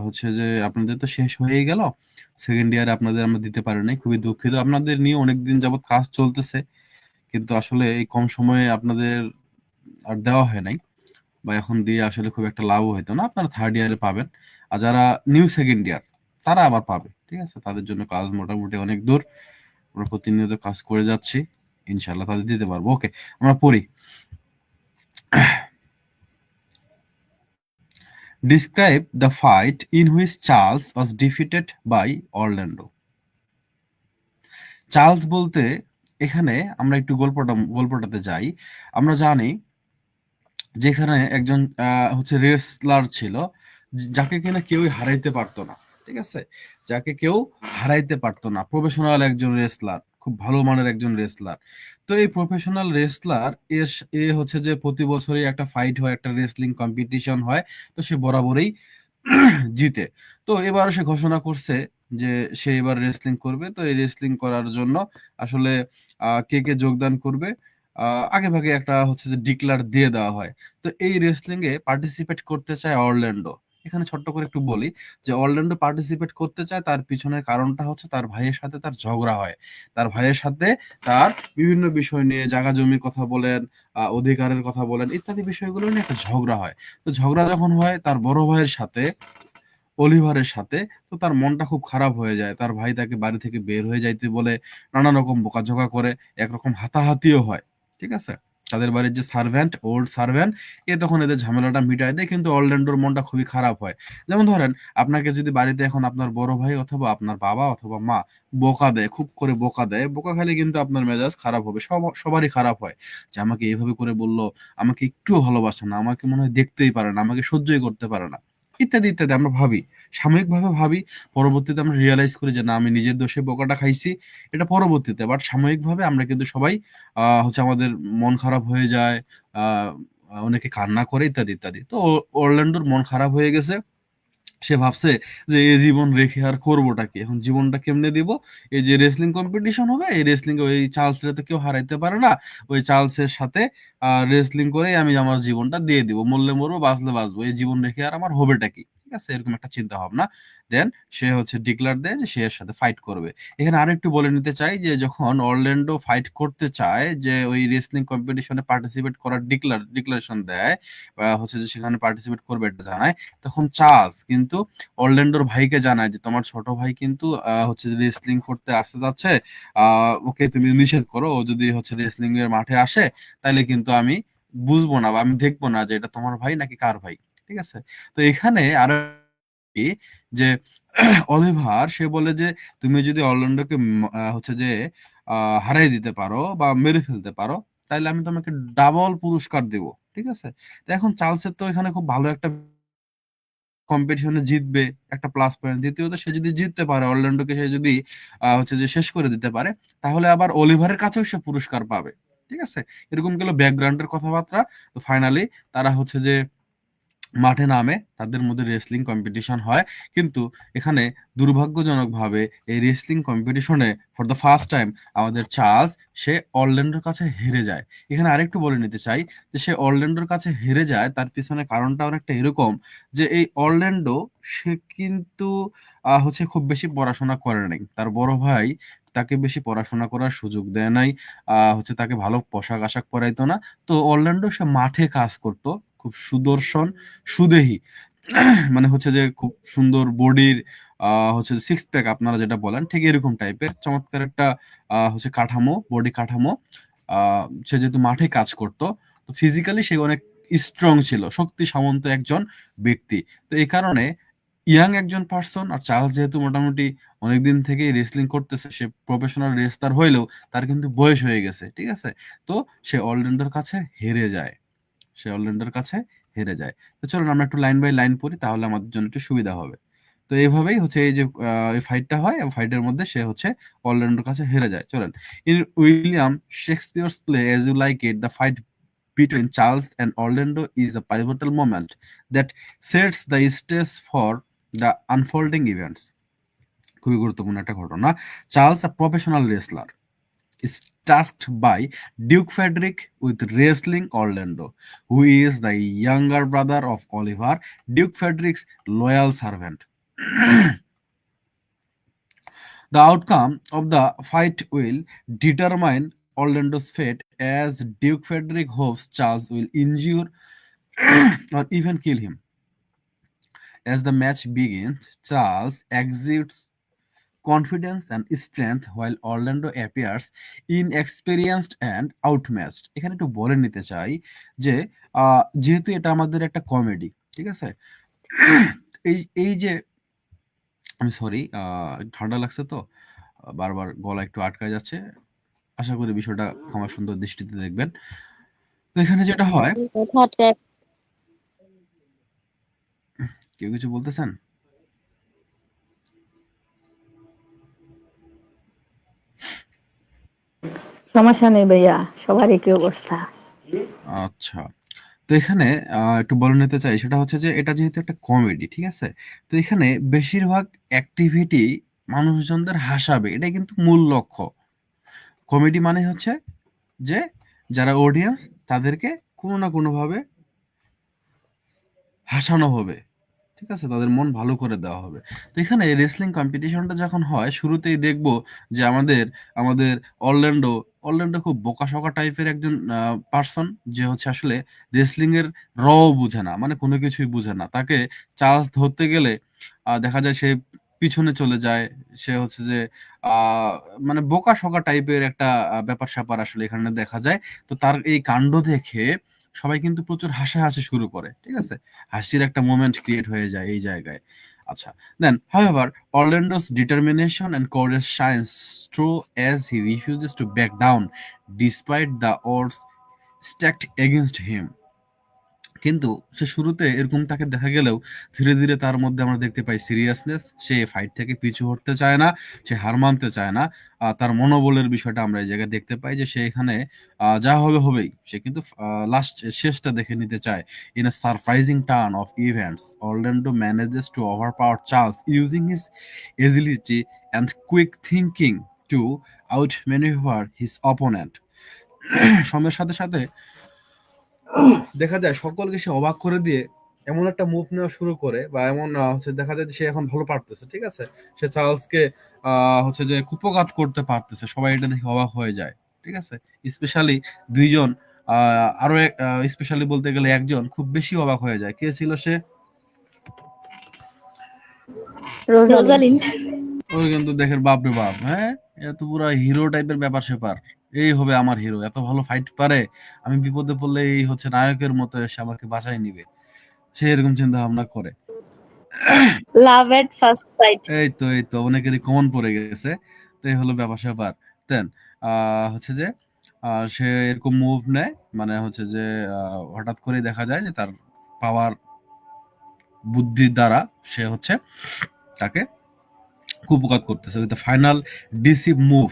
হচ্ছে যে আপনাদের তো শেষ হয়েই গেল। সেকেন্ড ইয়ারে আপনাদের আমরা দিতে পারি নাই, খুবই দুঃখিত। আপনাদের নিয়ে অনেকদিন যাবত কাজ চলতেছে, কিন্তু আসলে এই কম সময়ে আপনাদের আর দেওয়া হয় নাই, বা এখন দিয়ে আসলে খুব একটা লাভও হইতো না। আপনারা থার্ড ইয়ারে পাবেন। আর যারা নিউ সেকেন্ড ইয়ার, তারা আবার পাবে। ঠিক আছে? তাদের জন্য কাজ মোটামুটি অনেক দূর। আমরা প্রতিনিয়ত কাজ করে যাচ্ছি। ইনশাআল্লাহ তাদের দিতে পারবো। ওকে, আমরা পড়ি। Describe the fight in which Charles was defeated by Orlando. Charles বলতে এখানে আমরা একটু গল্পটাতে যাই। আমরা জানি যেখানে একজন হচ্ছে রেসলার ছিল, যাকে কিনা কেউই হারাইতে পারতো না। ঠিক আছে? যাকে কেউ হারাইতে পারতো না। প্রফেশনাল একজন রেসলার, খুব ভালো মানের একজন রেসলার। তো এই প্রফেশনাল রেসলার এ হচ্ছে যে প্রতি বছরই একটা ফাইট হয়, একটা রেসলিং কম্পিটিশন হয়। তো সে বরাবরই জিতে। তো এবারও সে ঘোষণা করছে যে সে এবার রেসলিং করবে। তো এই রেসলিং করার জন্য আসলে কে যোগদান করবে, আগেভাগে একটা হচ্ছে যে ডিক্লার দিয়ে দেওয়া হয়। তো এই রেসলিং এ পার্টিসিপেট করতে চায় অরল্যান্ডো। এখানে ছোট্ট করে একটু বলি যে অরল্যান্ডো পার্টিসিপেট করতে চায়, তার পিছনের কারণটা হচ্ছে তার ভাইয়ের সাথে তার ঝগড়া হয়। তার ভাইয়ের সাথে তার বিভিন্ন বিষয় নিয়ে, জায়গা জমির কথা বলেন, অধিকারের কথা বলেন, ইত্যাদি বিষয়গুলো নিয়ে একটা ঝগড়া হয়। তো ঝগড়া যখন হয় তার বড় ভাইয়ের সাথে, অলিভারের সাথে, তো তার মনটা খুব খারাপ হয়ে যায়। তার ভাই তাকে বাড়ি থেকে বের হয়ে যাইতে বলে, নানা রকম বকাঝকা করে, একরকম হাতাহাতিও হয়। ঠিক আছে? তাদের বাড়ির যে সার্ভ্যান্ট, ওল্ড সার্ভ্যান্ট, তখন এদের ঝামেলাটা মিটায় দেয়, কিন্তু অরল্যান্ডোর মনটা খুবই খারাপ হয়। যেমন ধরেন, আপনাকে যদি বাড়িতে এখন আপনার বড় ভাই অথবা আপনার বাবা অথবা মা বকা দেয়, খুব করে বকা দেয়, বকা খেলে কিন্তু আপনার মেজাজ খারাপ হবে, সবারই খারাপ হয়, যে আমাকে এইভাবে করে বললো, আমাকে একটুও ভালোবাসে না, আমাকে মনে হয় দেখতেই পারে না, আমাকে সহ্যই করতে পারে না, ইত্যাদি ইত্যাদি আমরা ভাবি, সাময়িকভাবে ভাবি। পরবর্তীতে আমরা রিয়েলাইজ করি যে না, আমি নিজের দোষে বকাটা খাইছি, এটা পরবর্তীতে। বাট সাময়িকভাবে আমরা কিন্তু সবাই হচ্ছে আমাদের মন খারাপ হয়ে যায়, আহ অনেকে কান্না করে, ইত্যাদি ইত্যাদি। তো অরল্যান্ডোর মন খারাপ হয়ে গেছে, সে ভাবছে যে এই জীবন রেখে আর করবোটা কি, এখন জীবনটা কেমনে দিব, এই যে রেসলিং কম্পিটিশন হবে, এই রেসলিং ওই চার্লসরে তো কেউ হারাইতে পারে না, ওই চার্লসের সাথে রেসলিং করে আমি আমার জীবনটা দিয়ে দিব, মরলে মরবো, বাঁচলে বাঁচবো, এই জীবন রেখে আর আমার হবেটা কি, ঠিক আছে, এরকম একটা চিন্তা ভাবনা। দেন সে হচ্ছে ডিক্লার দেয় যে সে এর সাথে ফাইট করবে। এখানে আরেকটু বলে নিতে চাই যে যখন অরল্যান্ডো ফাইট করতে চায়, যে ওই রেসলিং কম্পিটিশনে পার্টিসিপেট করার ডিক্লারেশন দেয়, বা হচ্ছে যে সেখানে পার্টিসিপেট করবে এটা জানায়, তখন চার্লস কিন্তু অরল্যান্ডোর ভাইকে জানায় যে তোমার ছোট ভাই কিন্তু হচ্ছে যে রেসলিং করতে আসতে যাচ্ছে, ওকে তুমি নিষেধ করো, ও যদি হচ্ছে রেসলিং এর মাঠে আসে তাহলে কিন্তু আমি বুঝবো না বা আমি দেখবো না যে এটা তোমার ভাই নাকি কার ভাই, ঠিক আছে। তো এখানে আরো কি, যে অলিভার সে বলে যে তুমি যদি অরল্যান্ডোকে হচ্ছে যে হারাই দিতে পারো বা মেরে ফেলতে পারো, তাহলে আমি তোমাকে ডাবল পুরস্কার দেবো, ঠিক আছে। তো এখন চার্লসের তো এখানে খুব ভালো একটা কম্পিটিশনে জিতবে, একটা প্লাস পয়েন্ট। দ্বিতীয়ত সে যদি জিততে পারে, অরল্যান্ডোকে সে যদি হচ্ছে যে শেষ করে দিতে পারে, তাহলে আবার অলিভারের কাছেও সে পুরস্কার পাবে, ঠিক আছে। এরকম গেল ব্যাকগ্রাউন্ডের কথাবার্তা। তো ফাইনালি তারা হচ্ছে যে মাঠে নামে, তাদের মধ্যে রেসলিং কম্পিটিশন হয়, কিন্তু এখানে দুর্ভাগ্যজনকভাবে এই রেসলিং কম্পিটিশনে ফর দ্য ফার্স্ট টাইম আমাদের চার্লস সে অরল্যান্ডোর কাছে হেরে যায়। এখানে আরেকটু বলে নিতে চাই যে সে অরল্যান্ডোর কাছে হেরে যায়, তার পিছনে কারণটা অনেকটা এরকম, যে এই অরল্যান্ডো সে কিন্তু হচ্ছে খুব বেশি পড়াশোনা করে নাই, তার বড় ভাই তাকে বেশি পড়াশোনা করার সুযোগ দেয় নাই, হচ্ছে তাকে ভালো পোশাক আশাক পরাইতো না। তো অরল্যান্ডো সে মাঠে কাজ করতো, খুব সুদর্শন, সুদেহী, মানে হচ্ছে যে খুব সুন্দর বডির, হচ্ছে সিক্স প্যাক আপনারা যেটা বলেন, ঠিক এরকম টাইপের চমৎকার একটা হচ্ছে কাঠামো, বডি কাঠামো। সে যেহেতু মাঠে কাজ করত, তো ফিজিক্যালি সে অনেক স্ট্রং ছিল, শক্তি সামন্ত একজন ব্যক্তি। তো এই কারণে ইয়াং একজন পার্সন, আর চার্লস যেহেতু মোটামুটি অনেকদিন থেকেই রেসলিং করতেছে, সে প্রফেশনাল রেসলার হইলেও তার কিন্তু বয়স হয়ে গেছে, ঠিক আছে। তো সে অরল্যান্ডোর কাছে হেরে যায়, সে অরল্যান্ডোর কাছে হেরে যায়। তো চলুন আমরা একটু লাইন বাই লাইন পড়ি, তাহলে আমাদের জন্য একটু সুবিধা হবে। তো এইভাবেই হচ্ছে এই যে এই ফাইটটা হয়, এবং ফাইটের মধ্যে সে হচ্ছে অরল্যান্ডোর কাছে হেরে যায়। চলেন, in William Shakespeare's play as you like it, the fight between Charles and Orlando is a pivotal moment that sets the stage for the unfolding events. খুবই গুরুত্বপূর্ণ একটা ঘটনা। Charles, a professional wrestler, is tasked by Duke Frederick with wrestling Orlando, who is the younger brother of Oliver, Duke Frederick's loyal servant. The outcome of the fight will determine Orlando's fate, as Duke Frederick hopes Charles will injure or even kill him. As the match begins, Charles exudes confidence and strength while Orlando appears inexperienced and outmatched. এখানে একটু বলে নিতে চাই যে যেহেতু এটা আমাদের একটা কমেডি, ঠিক আছে, এই এই যে আমি সরি, ঠান্ডা লাগছে তো বারবার গলা একটু আটকায় যাচ্ছে, আশা করি বিষয়টা ক্ষমা সুন্দর দৃষ্টিতে দেখবেন। তো এখানে যেটা হয়, কথা আটকায়। কেউ কিছু বলতেছেন? সমস্যা নেই ভাইয়া, সবার একই অবস্থা। আচ্ছা, তো এখানে একটু বলে নিতে চাই, সেটা হচ্ছে যে এটা যেহেতু একটা কমেডি, ঠিক আছে, তো এখানে বেশিরভাগ অ্যাক্টিভিটি মানুষজনদের হাসাবে, এটাই কিন্তু মূল লক্ষ্য। কমেডি মানে হচ্ছে যে যারা অডিয়েন্স তাদেরকে কোনো না কোনোভাবে হাসানো হবে, ঠিক আছে, তাদের মন ভালো করে দেওয়া হবে। তো এখানে রেসলিং কম্পিটিশনটা যখন হয়, শুরুতেই দেখবো যে আমাদের আমাদের অরল্যান্ডো অরল্যান্ডো খুব বোকাশোকা টাইপের একজন পার্সন, যে হচ্ছে আসলে রেসলিং এর বুঝে না, মানে কোনো কিছুই বুঝে না। তাকে চার্লস ধরতে গেলে দেখা যায় সে পিছনে চলে যায়। সে হচ্ছে যে আহ মানে বোকা-শোকা টাইপের একটা ব্যাপার-স্যাপার আসলে এখানে দেখা যায়। তো তার এই কাণ্ড দেখে সবাই কিন্তু প্রচুর হাসাহাসি শুরু করে। ঠিক আছে? হাসির একটা মোমেন্ট ক্রিয়েট হয়ে যায় এই জায়গায়। আচ্ছা। Then, however, Orlando's determination and courage shines through as he refuses to back down despite the odds stacked against him. কিন্তু সে শুরুতে এরকম তাকে দেখা গেলেও ধীরে ধীরে তার মধ্যে আমরা দেখতে পাই সিরিয়াসনেস। সে ফাইট থেকে পিছু হটতে চায় না, সে হার মানতে চায় না। তার মনোবলের বিষয়টা আমরা এই জায়গায় দেখতে পাই যে সে এখানে যা হবে হবেই। সে কিন্তু লাস্ট শেষটা দেখে নিতে চায়। In a surprising turn of events Orlando manages to overpower Charles using his agility and quick thinking to outmanoeuvre his opponent. সময়ের সাথে সাথে দেখা যায় সকলকে সে অবাক করে দিয়ে এমন একটা মুভ নেওয়া শুরু করে, বা এমন হচ্ছে দেখা যায় যে সে এখন ভালো পারতেছে। ঠিক আছে? সে চার্লসকে হচ্ছে যে কুপঘাত করতে পারতেছে। সবাই এটা দেখে অবাক হয়ে যায়। ঠিক আছে? স্পেশালি দুইজন, আরো স্পেশালি বলতে গেলে একজন খুব বেশি অবাক হয়ে যায়। কে ছিল সে? রোজালিন্ড। ওই কিন্তু দেখেন বাপরে বাপ, হ্যাঁ, এত পুরা হিরো টাইপের ব্যাপার স্যাপার। এই হবে আমার হিরো, এত ভালো ফাইট পারে, আমি বিপদে পড়লে এই হচ্ছে নায়কের মতো এসে আমাকে বাঁচাই নিবে। সে এরকম চিন্তা ভাবনা করে। লাভ এট ফার্স্ট সাইট। এই তো অনেকেরই কমন পড়ে গেছে। তো এই হলো ব্যাপার স্যাপার। দেন হচ্ছে যে সে এরকম মুভ নেয়, মানে হচ্ছে যে হঠাৎ করে দেখা যায় যে তার পাওয়ার বুদ্ধির দ্বারা সে হচ্ছে তাকে কুপঘাত করতেছে। With the final deceive move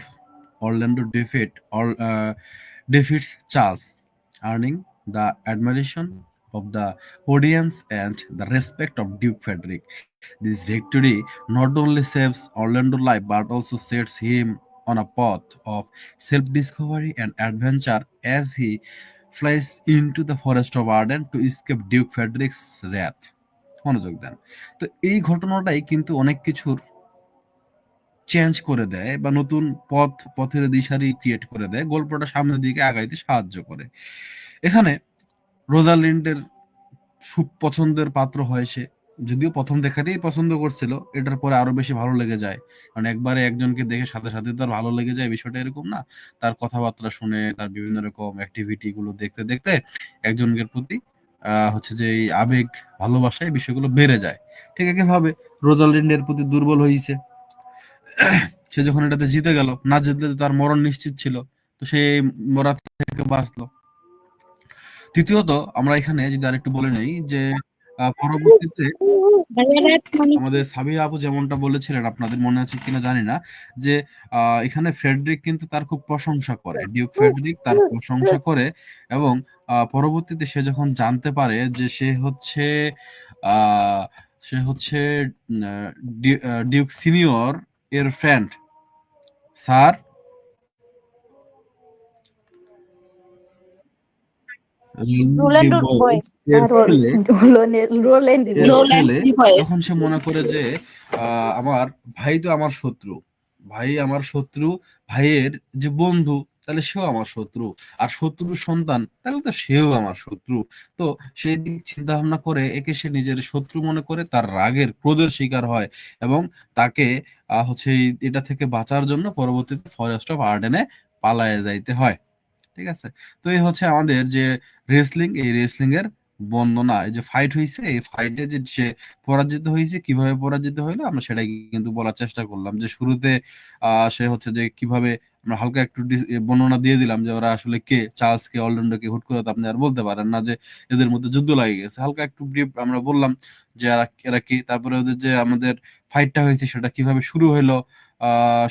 Orlando defeats Charles, earning the admiration of the audience and the respect of Duke Frederick. This victory not only saves Orlando life but also sets him on a path of self-discovery and adventure as he flies into the forest of Arden to escape Duke Frederick's wrath. মনোযোগ দেন। তো এই ঘটনাটাই কিন্তু অনেক কিছুর চেঞ্জ করে দেয়, বা নতুন পথের দিশারি ক্রিয়েট করে দেয়, গল্পটা সামনের দিকে আগাইতে সাহায্য করে। এখানে রোজালিন্ডের সুপছন্দের পাত্র হয় সে। যদিও প্রথম দেখাতেই পছন্দ করছিল, এটার পরে আরো বেশি ভালো লেগে যায়। কারণ একবারে একজনকে দেখে সাথে সাথে তো আর ভালো লেগে যায়, বিষয়টা এরকম না। তার কথাবার্তা শুনে, তার বিভিন্ন রকম অ্যাক্টিভিটি গুলো দেখতে দেখতে একজনের প্রতি হচ্ছে যে এই আবেগ, ভালোবাসা, এই বিষয়গুলো বেড়ে যায়। ঠিক একইভাবে রোজালিন্ডের প্রতি দুর্বল হয়েছে। সে যখন এটাতে জিতে গেল, না জিতলে তো তার মরণ নিশ্চিত ছিল। তো সে মরা থেকে বাঁচলো। তৃতীয়ত আমরা এখানে যদি আরেকটু বলে নেই যে পরবর্তীতে আমাদের সাবিয়া আপু যেমনটা বলেছিলেন, আপনাদের মনে আছে কিনা জানি না, যে এখানে ফ্রেডরিক কিন্তু তার খুব প্রশংসা করে, ডিউক ফ্রেডরিক তার প্রশংসা করে। এবং পরবর্তীতে সে যখন জানতে পারে যে সে হচ্ছে ডিউক সিনিয়র এর ফ্রেন্ড, স্যার রোল্যান্ডোর বয়েস। এর ছেলে, রোল্যান্ড তখন সে মনে করে যে আমার ভাই তো আমার শত্রু, ভাইয়ের যে বন্ধু তাহলে সেও আমার শত্রু, আর শত্রুর সন্তান তাহলে তো সেও আমার শত্রু। তো সেই দিক চিন্তা ভাবনা করে একে সে নিজের শত্রু মনে করে, তার রাগের ক্রোধের শিকার হয়, এবং তাকে হচ্ছে এটা থেকে বাঁচার জন্য পরবর্তীতে ফরেস্ট অফ আর্ডেনে পালায়ে যাইতে হয়। ঠিক আছে? তো এই হচ্ছে আমাদের যে রেসলিং, এই রেসলিং এর বর্ণনা। এই যে ফাইট হয়েছে, এই ফাইটে যে সে পরাজিত হয়েছে, কিভাবে পরাজিত হইলো আমরা সেটাই কিন্তু বলার চেষ্টা করলাম। যে শুরুতে সে হচ্ছে যে কিভাবে, আমরা হালকা একটু বর্ণনা দিয়ে দিলাম যে ওরা আসলে কে, চার্লস কে, অরল্যান্ডো কে, হুট করে তো আপনি আর বলতে পারেন না যে এদের মধ্যে যুদ্ধ লাগে গেছে। হালকা একটু ব্রিফ আমরা বললাম যে এরা কি, তারপরে ওদের যে আমাদের ফাইটটা হয়েছে সেটা কিভাবে শুরু হলো,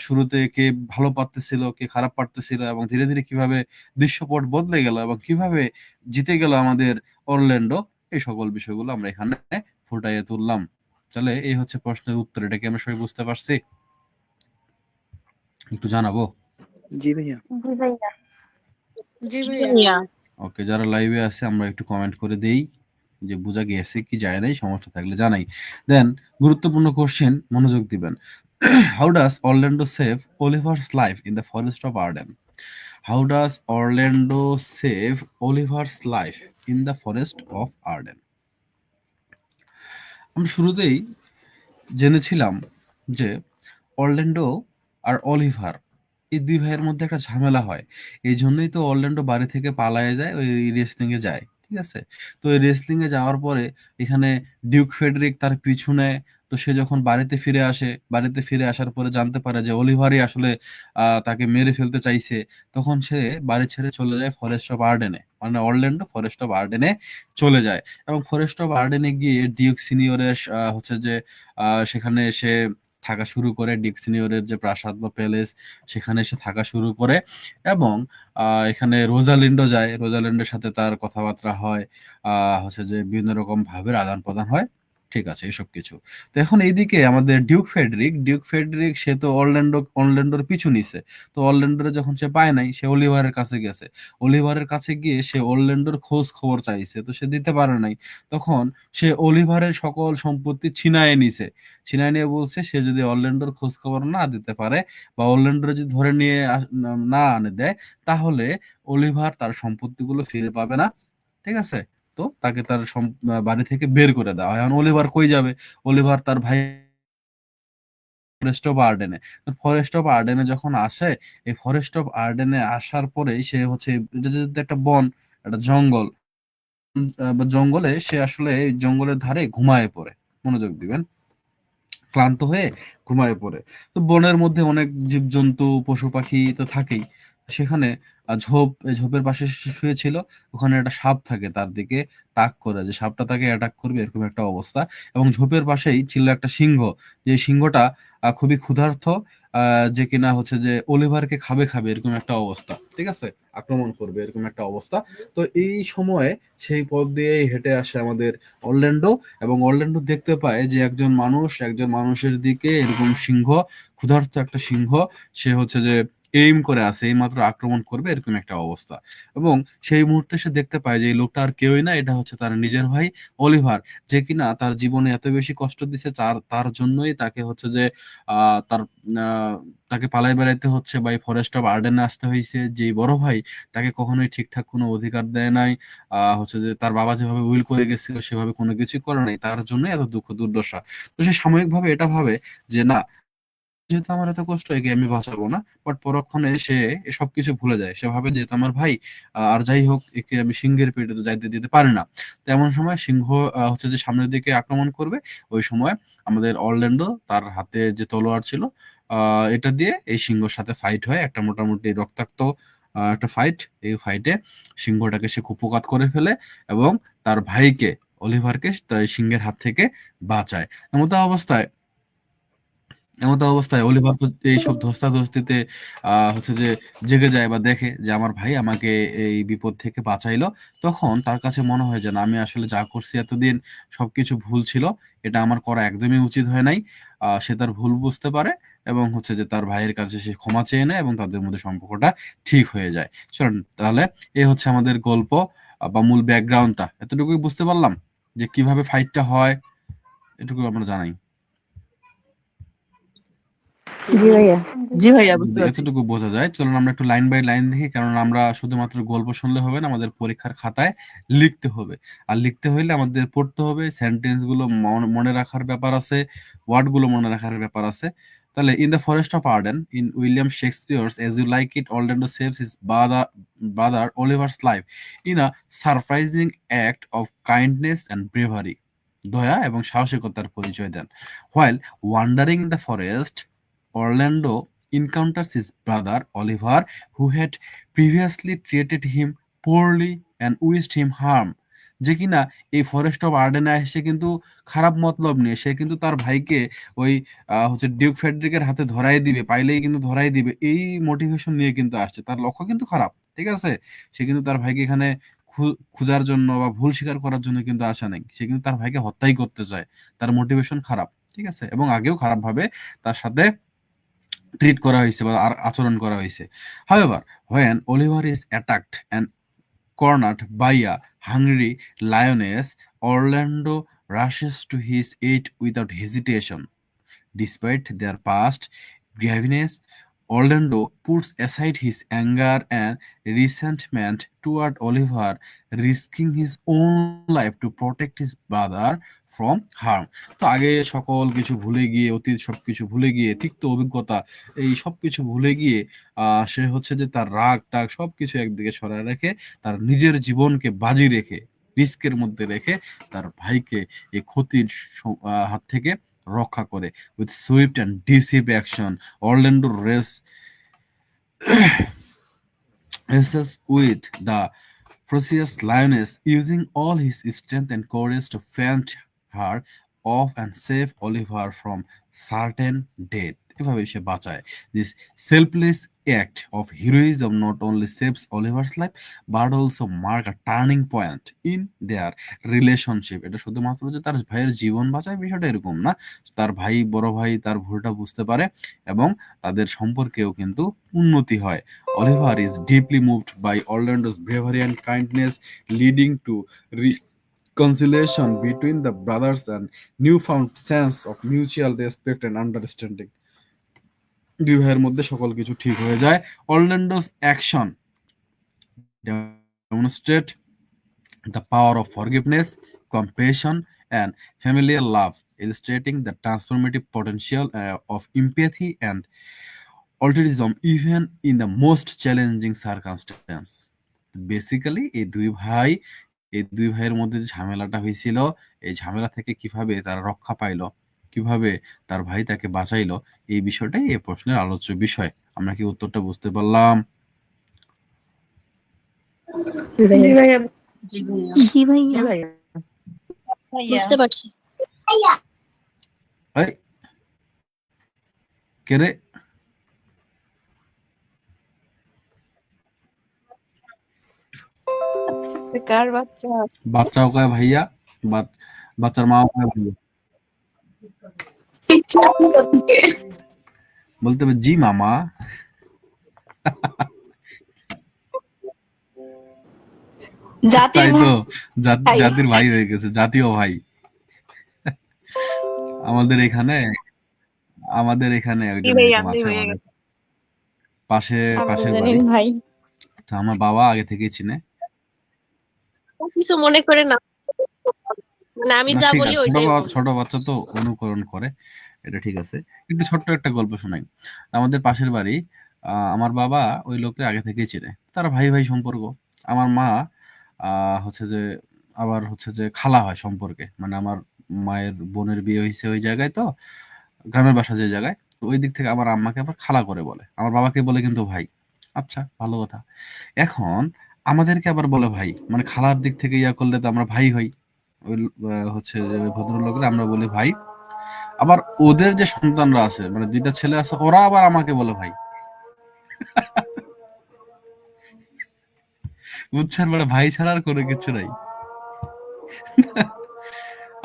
শুরুতে কে ভালো পারতেছিল, কে খারাপ পারতেছিল, এবং ধীরে ধীরে কিভাবে দৃশ্যপট বদলে গেল এবং কিভাবে জিতে গেল আমাদের অরল্যান্ডো। এই সকল বিষয়গুলো আমরা এখানে ফুটাইয়ে তুললাম। তাহলে এই হচ্ছে প্রশ্নের উত্তর। এটা কি আমরা সবাই বুঝতে পারছি? একটু জানাবো। জি ভাইয়া। জি ভাইয়া। ওকে, যারা লাইভে আছে আমরা একটু কমেন্ট করে দেই যে বোঝা গেছে কি যায় নাই, সমস্যা থাকলে জানাই। দেন গুরুত্বপূর্ণ কোশ্চেন, মনোযোগ দিবেন। How does Orlando save Oliver's life in the forest of Arden? How does Orlando save Oliver's life in the forest of Arden? আমরা শুরুতেই জেনেছিলাম যে অরল্যান্ডো আর অলিভার এই দুই ভাইয়ের মধ্যে একটা ঝামেলা হয়। এই জন্যই তো অরল্যান্ডো বাড়ি থেকে পালায়ে যায়, ওই রেসলিং এ যায়, ঠিক আছে? তো ওই রেসলিং এ যাওয়ার পরে এখানে ডিউক ফেডরিক তার পিছু নেয়। তো সে যখন বাড়িতে ফিরে আসে, বাড়িতে ফিরে আসার পরে জানতে পারে যে অলিভারই আসলে তাকে মেরে ফেলতে চাইছে। তখন সে বাড়ি ছেড়ে চলে যায় ফরেস্ট অফ আর্ডেনে, মানে অরল্যান্ডো ফরেস্ট অফ আর্ডেনে চলে যায়। এবং ফরেস্ট অফ আর্ডেনে গিয়ে ডিউক সিনিয়রের হচ্ছে যে সেখানে সে থাকা শুরু করে, ডিউক সিনিয়রের যে প্রাসাদ বা প্যালেস, সেখানে সে থাকা শুরু করে। এবং এখানে রোজালিন্ডো যায়, রোজালিন্ডোর সাথে তার কথাবার্তা হয়, হচ্ছে যে বিভিন্ন রকম ভাবের আদান প্রদান হয়, ঠিক আছে এসব কিছু। তো এখন এইদিকে আমাদের ডিউক ফেডরিক সে তো অরল্যান্ডোর পিছু নিছে। তো অরল্যান্ডোর যখন সে পায় নাই, সে অলিভারের কাছে গেছে। অলিভারের কাছে গিয়ে সে অরল্যান্ডোর খোঁজ খবর চাইছে, তো সে দিতে পারে নাই। তখন সে অলিভারের সকল সম্পত্তি ছিনায়ে নিছে, ছিনায় নিয়ে বলছে সে যদি অরল্যান্ডোর খোঁজ খবর না দিতে পারে বা অরল্যান্ডোর যদি ধরে নিয়ে না আনে দেয়, তাহলে অলিভার তার সম্পত্তিগুলো ফিরে পাবে না, ঠিক আছে? তো তাকে তার বাড়ি থেকে বের করে দেওয়া হয়। এখন অলিভার কই যাবে? অলিভার তার ভাই ফরেস্ট অফ আর্ডেনে, ফরেস্ট অফ আর্ডেনে যখন আসে, এই ফরেস্ট অফ আর্ডেনে আসার পরে সে হচ্ছে, এটা যেহেতু একটা বন, একটা জঙ্গল, বা জঙ্গলে সে আসলে এই জঙ্গলের ধারে ঘুমায় পড়ে, মনোযোগ দিবেন, ক্লান্ত হয়ে ঘুমায় পড়ে। তো বনের মধ্যে অনেক জীবজন্তু পশু পাখি তো থাকেই। সেখানে এই ঝোপের পাশে সে শুয়েছিল। ওখানে একটা সাপ থাকে, তার দিকে তাক করে যে সাপটা তাকে অ্যাটাক করবে, এরকম একটা অবস্থা। এবং ঝোপের পাশেই ছিল একটা সিংহ, যে সিংহটা খুবই ক্ষুধার্ত, যে কিনা হচ্ছে যে অলিভারকে খাবে খাবে এরকম একটা অবস্থা, ঠিক আছে, আক্রমণ করবে এরকম একটা অবস্থা। তো এই সময়ে সেই পথ দিয়ে হেঁটে আসে আমাদের অরল্যান্ডো। এবং অরল্যান্ডো দেখতে পায় যে একজন মানুষের দিকে এরকম সিংহ, ক্ষুধার্ত একটা সিংহ, সে হচ্ছে যে এইম করে আছে, এই মাত্র আক্রমণ করবে এরকম একটা অবস্থা। এবং সেই মুহূর্তে সে দেখতে পায় যে এই লোকটা আর কেউই না, এটা হচ্ছে তার নিজের ভাই অলিভার, যে কিনা তার জীবনে এত বেশি কষ্ট দিছে, তার জন্যই তাকে হচ্ছে যে আহ তার আহ তাকে পালাই বেড়াইতে হচ্ছে বা এই ফরেস্ট অফ আর্ডেনে আসতে হয়েছে। যে বড় ভাই তাকে কখনোই ঠিকঠাক কোনো অধিকার দেয় নাই, হচ্ছে যে তার বাবা যেভাবে উইল করে গেছিল সেভাবে কোনো কিছুই করে নাই, তার জন্য এত দুঃখ দুর্দশা। তো সে সাময়িকভাবে এটা ভাবে যে না, যেহেতু আমার এত কষ্ট, একে আমি বাঁচাবো না। বাট পরক্ষণে সে এসব কিছু ভুলে যায়, সে ভাবে যেহেতু আমার ভাই, আর যাই হোক, একে আমি সিংহের পেটে তো যাইতে দিতে পারি না। তো এমন সময় সিংহ হচ্ছে যে সামনের দিকে আক্রমণ করবে। ওই সময় আমাদের অরল্যান্ডো তার হাতে যে তলোয়ার ছিল, এটা দিয়ে এই সিংহর সাথে ফাইট হয়, একটা মোটামুটি রক্তাক্ত একটা ফাইট। এই ফাইটে সিংহটাকে সে কুপোকাত করে ফেলে এবং তার ভাইকে, অলিভারকে, সিংহের হাত থেকে বাঁচায়। এমতো অবস্থায় এমতো অবস্থায় অলিভার তো এইসব ধস্তাধস্তিতে হচ্ছে যে জেগে যায় বা দেখে যে আমার ভাই আমাকে এই বিপদ থেকে বাঁচাইলো। তখন তার কাছে মনে হয় যে না, আমি আসলে যা করছি এতদিন সবকিছু ভুল ছিল, এটা আমার করা একদমই উচিত হয় নাই। সে তার ভুল বুঝতে পারে এবং হচ্ছে যে তার ভাইয়ের কাছে সে ক্ষমা চেয়ে নেয় এবং তাদের মধ্যে সম্পর্কটা ঠিক হয়ে যায়। চলুন তাহলে, এই হচ্ছে আমাদের গল্প, বা মূল ব্যাকগ্রাউন্ডটা এতটুকুই বুঝতে পারলাম, যে কিভাবে ফাইটটা হয় এটুকু আমরা জানাই। জি ভাইয়া। জি ভাইয়া, বুঝতে যদি পারছি। এতটুকু বোঝা যায়, চলুন আমরা একটু লাইন বাই লাইন দেখি, কারণ আমরা শুধুমাত্র গল্প শুনলে হবে না, আমাদের পরীক্ষার খাতায় লিখতে হবে। আর লিখতে হইলে আমাদের পড়তে হবে, সেন্টেন্স গুলো মনে রাখার ব্যাপার আছে, ওয়ার্ড গুলো মনে রাখার ব্যাপার আছে। তাহলে, in the forest of Arden, in William Shakespeare's as you like it, Orlando saves his brother Oliver's life in a surprising act of kindness and bravery. দয়া এবং সাহসিকতার পরিচয় দেন। While wandering in the forest, Orlando encounters his brother Oliver, who had previously treated him poorly and wished him harm. যে কিনা এই ফরেস্ট অফ আর্ডেনে এসে কিন্তু খারাপ মতলব নিয়ে সে কিন্তু তার ভাইকে ওই হচ্ছে ডিউক ফেডরিকের হাতে ধরাই দিবে, পাইলেই কিন্তু ধরাই দিবে, এই মোটিভেশন নিয়ে কিন্তু আসছে। তার লক্ষ্য কিন্তু খারাপ, ঠিক আছে? সে কিন্তু তার ভাইকে এখানে খোঁজার জন্য বা ভুল স্বীকার করার জন্য কিন্তু আসা নাই, সে কিন্তু তার ভাইকে হত্যাই করতে চায়। তার মোটিভেশন খারাপ, ঠিক আছে, এবং আগেও খারাপ ভাবে তার সাথে ট্রিট করা হয়েছে বা আচরণ করা হয়েছে। However, when Oliver is attacked and cornered by a hungry lioness, Orlando rushes to his aid without hesitation. Despite their past grievances, Orlando puts aside his anger and resentment toward Oliver, risking his own life to protect his brother from harm. তো আগে সকল কিছু ভুলে গিয়ে, অতীত সবকিছু ভুলে গিয়ে, তিক্ত অভিজ্ঞতা এই সবকিছু ভুলে গিয়ে সে হচ্ছে যে তার রাগ টাগ সবকিছু একদিকে সরায় রেখে তার নিজের জীবনকে বাজি রেখে রিস্কের মধ্যে রেখে তার ভাইকে এই ক্ষতির হাত থেকে রক্ষা করে। With Swift and deceive action Orlando races with the ferocious lioness, using all his strength and courage to fend her off and save Oliver from certain death. এভাবে সে বাঁচায়। This selfless act of heroism not only saves Oliver's life but also mark a turning point in their relationship. এটা শুধুমাত্র যে তার ভাইয়ের জীবন বাঁচায় বিষয়টা এরকম না, তার ভাই বড় ভাই তার ভুলটা বুঝতে পারে এবং তাদের সম্পর্কেও কিন্তু উন্নতি হয়। Oliver is deeply moved by Orlando's bravery and kindness, leading to reconciliation between the brothers and newfound sense of mutual respect and understanding. দুই ভাইয়ের মধ্যে সকল কিছু ঠিক হয়ে যায়। Orlando's action demonstrate the power of forgiveness, compassion, and familial love, illustrating the transformative potential of empathy and altruism even in the most challenging circumstance. Basically এই দুই ভাইয়ের মধ্যে যে ঝামেলাটা হয়েছিল, এই ঝামেলা থেকে কিভাবে তারা রক্ষা পাইলো, কিভাবে তার ভাই তাকে বাঁচাইলো, এই বিষয়টাই এই প্রশ্নের আলোচ্য বিষয়। আমরা কি উত্তরটা বুঝতে পারলাম? জি ভাইয়া। জি ভাইয়া। জি জি ভাইয়া, ভাইয়া। বুঝতে পারছি। এই, কে রে? কার বাচ্চা? বাচ্চাও কয় ভাইয়া, বাচ্চার মাও কয় ভাইয়া। বলতে হবে জি মামা। তাই তো, জাতির ভাই হয়ে গেছে, জাতীয় ভাই। আমাদের এখানে একজন এরকম আছে, আমাদের পাশের বাড়ি। ভাই তো আমার বাবা আগে থেকেই চিনে। কিছু মনে করে না, মানে আমি না যা ঠিক বলি আছে, ওইটাই বলি। ছোট বাচ্চা তো অনুকরণ করে, এটা ঠিক আছে। একটু ছোট্ট একটা গল্প শোনাই। আমাদের পাশের বাড়ি, আমার বাবা ওই লোককে আগে থেকেই চিনে, তারা ভাই ভাই সম্পর্ক। আমার মা হচ্ছে যে আবার হচ্ছে যে খালা হয় সম্পর্কে, মানে আমার মায়ের বোনের বিয়ে হয়েছে ওই জায়গায়, তো গ্রামের বাসা যে জায়গায়, তো ওই দিক থেকে আমার আম্মাকে আবার খালা করে বলে, আমার বাবাকে বলে কিন্তু ভাই। আচ্ছা, ভালো কথা। এখন আমাদেরকে আবার বলে ভাই, মানে খালার দিক থেকে ইয়া করলে তো আমরা ভাই হই। ওই হচ্ছে যে ওই ভদ্রলোকের আমরা বলি ভাই। আবার ওদের যে সন্তানরা আছে, মানে দুইটা ছেলে আছে, ওরা আবার আমাকে বলে ভাই। বুঝছেন, মানে ভাই ছাড়া আর কোনো কিছু নাই।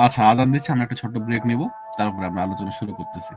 আচ্ছা, আজান দিচ্ছে, আমরা একটা ছোট্ট ব্রেক নিব, তারপরে আমরা আলোচনা শুরু করতেছি।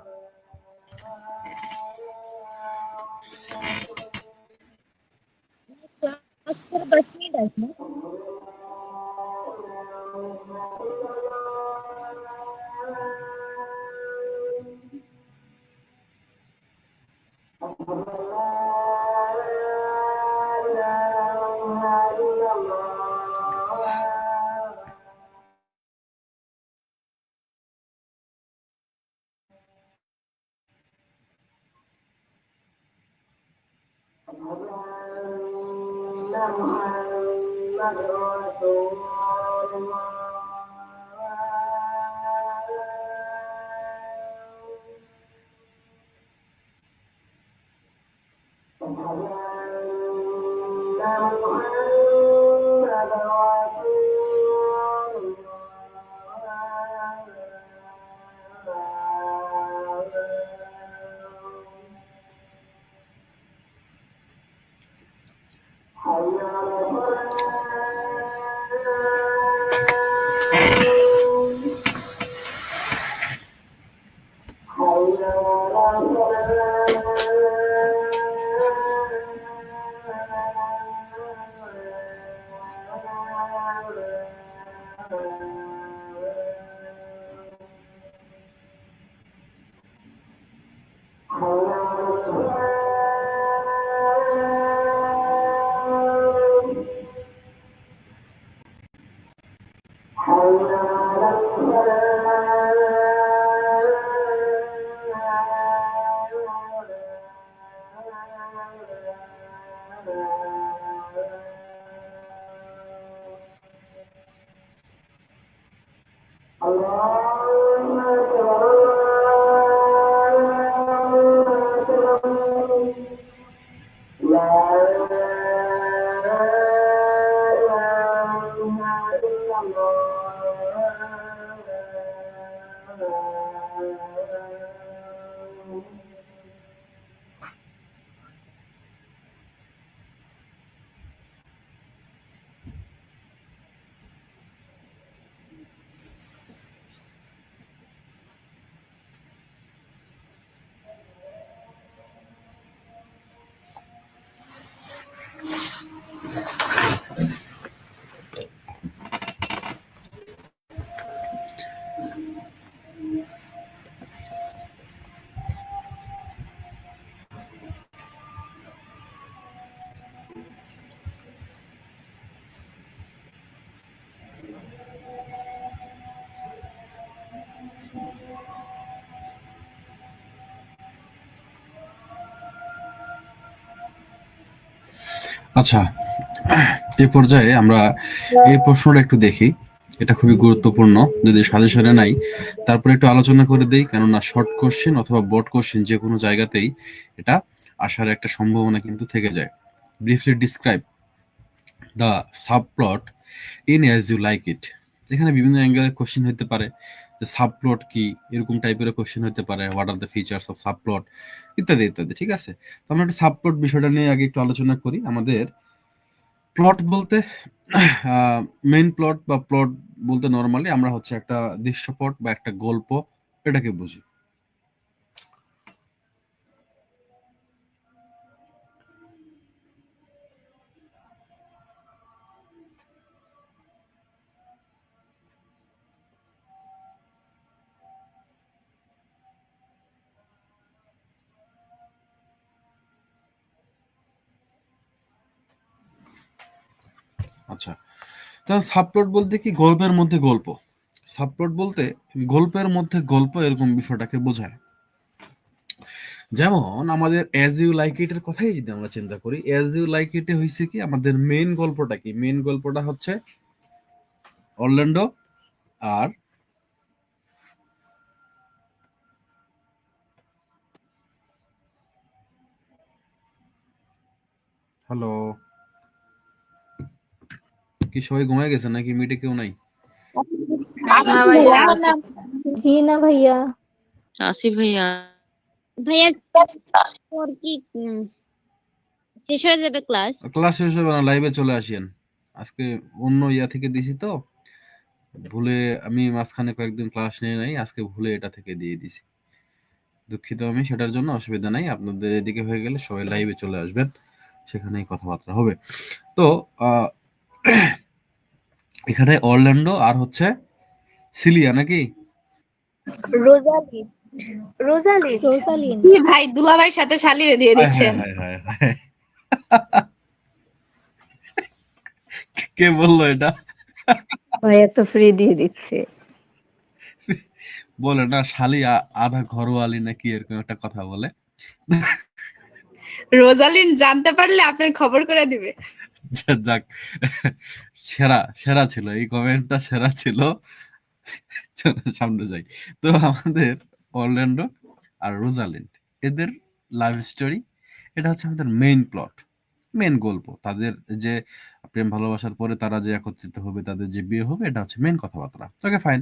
আচ্ছা, এই পর্যায়ে আমরা এই প্রশ্নটা একটু দেখি। এটা খুবই গুরুত্বপূর্ণ, যদি সাজেশনে নাই তারপরে একটু আলোচনা করে দেই, কেননা শর্ট কোশ্চেন অথবা বোর্ড কোশ্চেন যে কোনো জায়গাতেই এটা আসার একটা সম্ভাবনা কিন্তু থেকে যায়। Briefly describe the subplot in as you like it. এখানে বিভিন্ন অ্যাঙ্গেলের কোশ্চেন হতে পারে, যে সাবপ্লট কি, এরকম টাইপের কোশ্চেন হতে পারে, what are the features of subplot, ইত্যাদি ইত্যাদি। ঠিক আছে, তো আমরা একটু সাবপ্লট বিষয়টা নিয়ে আগে একটু আলোচনা করি। আমাদের প্লট বলতে মেইন প্লট বা প্লট বলতে নরমালি আমরা হচ্ছে একটা দৃশ্যপট বা একটা গল্প, এটাকে বুঝি। আচ্ছা, তো সাবপ্লট বলতে কি, গল্পের মধ্যে গল্প। সাবপ্লট বলতে গল্পের মধ্যে গল্প, এরকম বিষয়টাকে বোঝায়। যেমন আমাদের অ্যাজ ইউ লাইক ইট এর কথাই যদি আমরা চিন্তা করি, অ্যাজ ইউ লাইক ইট এ হয়েছে কি, আমাদের মেইন গল্পটা কি, মেইন গল্পটা হচ্ছে অরল্যান্ডো আর হ্যালো, কি সবাই ঘুমায় গেছে নাকি মিটে কেউ নাই? না ভাইয়া, জি না ভাইয়া। আসিফ ভাইয়া। ভাইয়া পর কি শেষ হয়ে যাবে ক্লাস? ক্লাস শেষ হবে না, লাইভে চলে আসেন। আজকে অন্য ইয়া থেকে দিছি তো, ভুলে আমি মাঝখানে কয়েকদিন ক্লাস নিয়ে নাই, আজকে ভুলে এটা থেকে দিয়ে দিছি। দুঃখিত আমি সেটার জন্য, অসুবিধা নাই। আপনাদের এদিকে হয়ে গেলে সবাই লাইভে চলে আসবেন, সেখানেই কথাবার্তা হবে। তো এখানে অরল্যান্ডো আর হচ্ছে সিলিয়া নাকি? রোজালিন। রোজালিন। কি ভাই দুলাভাইয়ের সাথে শালিরে দিয়ে হায় দিচ্ছেন। হায় হায় হায় হায়। কে বললো এটা? ভাইয়া তো ফ্রি দিয়ে দিচ্ছে। বলে না শালি আধা ঘরোয়ালি নাকি, এরকম একটা কথা বলে। রোজালিন জানতে পারলে আপনার খবর করে দিবে। যাক, সেরা সেরা ছিল এই কমেন্টটা, সেরা ছিল। চলো সামনে যাই। তো আমাদের অরল্যান্ডো আর রোজালিন্ড, এদের লাভ স্টোরি, এটা হচ্ছে আমাদের মেইন প্লট, মেইন গল্প। তাদের যে প্রেম ভালোবাসার পরে তারা যে একত্রিত হবে, তাদের যে বিয়ে হবে, এটা হচ্ছে মেইন কথাবার্তা। Okay fine.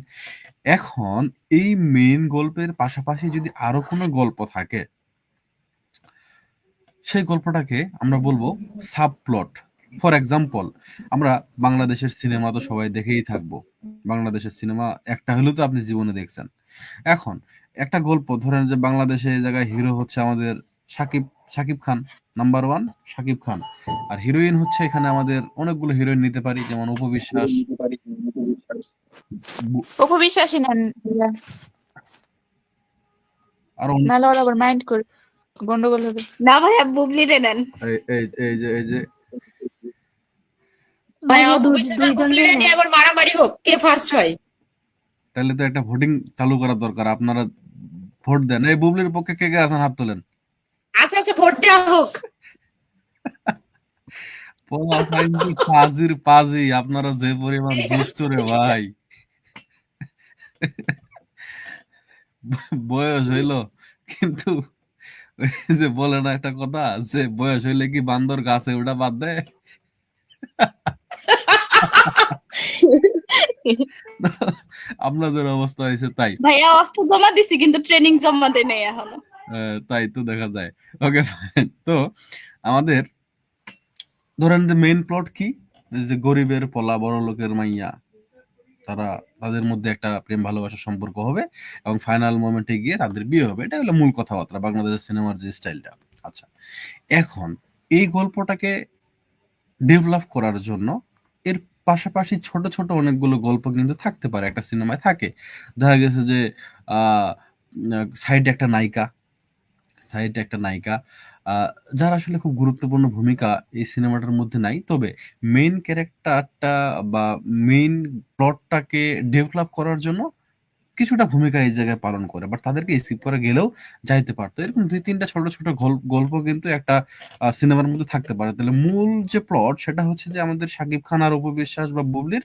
এখন এই মেইন গল্পের পাশাপাশি যদি আরো কোনো গল্প থাকে, সেই গল্পটাকে আমরা বলবো সাবপ্লট। ফর এক্সাম্পল, আমরা বাংলাদেশের সিনেমা তো সবাই দেখেই থাকবো। বাংলাদেশের সিনেমা একটা হলেও তো আপনি জীবনে দেখছেন। এখন একটা গল্প ধরেন যে বাংলাদেশে এই জায়গায় হিরো হচ্ছে আমাদের সাকিব সাকিব খান, নাম্বার ওয়ান সাকিব খান। আর হিরোইন হচ্ছে এখানে আমাদের অনেকগুলো হিরোইন নিতে পারি, যেমন উপবিশ্বাস, উপবিশ্বাসী নেন আরো অনেক। নাহলে ওরা আবার মাইন্ড করে, গন্ডগোল হবে। না ভাইয়া বুবলিরে নেন। এই যে ভাইয়া দুইজন নিয়ে আবার মারামারি হোক, কে ফার্স্ট হয়। তাহলে তো একটা ভোটিং চালু করা দরকার, আপনারা ভোট দেন। এই বুবলির পক্ষে কে কে আছেন হাত তোলেন। আচ্ছা আচ্ছা, ভোট দেওয়া হোক। পাজির পাজি, আপনারা যে পরিমাণ দুষ্ট রে ভাই। বয়স হইলো কিন্তু ওই যে বলে না একটা কথা, যে বয়স হইলে কি বান্দর গাছে ওটা বাদ দেয়। আপনাদের অবস্থা হয়েছে তাই। ভাইয়া অস্ত্র জমা দিছি কিন্তু ট্রেনিং জমা দেয় নাই এখনো। তাই তো দেখা যায়। ওকে, তো আমাদের ধরেন যে মেইন প্লট কি, যে গরিবের পোলা বড় লোকের মাইয়া, তারা তাদের মধ্যে একটা প্রেম ভালোবাসার সম্পর্ক হবে এবং ফাইনাল মোমেন্টে গিয়ে তাদের বিয়ে হবে। এটা হলো মূল কথাবার্তা, বাংলাদেশের সিনেমার যে স্টাইলটা। আচ্ছা, এখন এই গল্পটাকে ডেভেলপ করার জন্য এর পাশাপাশি ছোট ছোট অনেকগুলো গল্প কিন্তু থাকতে পারে, একটা সিনেমায় থাকে। দেখা গেছে যে আহ সাইডে একটা নায়িকা, সাইডে একটা নায়িকা, যার আসলে খুব গুরুত্বপূর্ণ ভূমিকা এই সিনেমাটার মধ্যে নাই, তবে মেইন ক্যারেক্টারটা বা মেইন প্লটটাকে ডেভেলপ করার জন্য কিছুটা ভূমিকা এই জায়গায় পালন করে, বাট তাদেরকে স্কিপ করে গেলেও যাইতে পারতো। এরকম 2-3টা ছোট ছোট গল্প কিন্তু একটা সিনেমার মধ্যে থাকতে পারে। তাহলে মূল যে প্লট সেটা হচ্ছে যে আমাদের শাকিব খান আর অপু বিশ্বাস বা বুবলির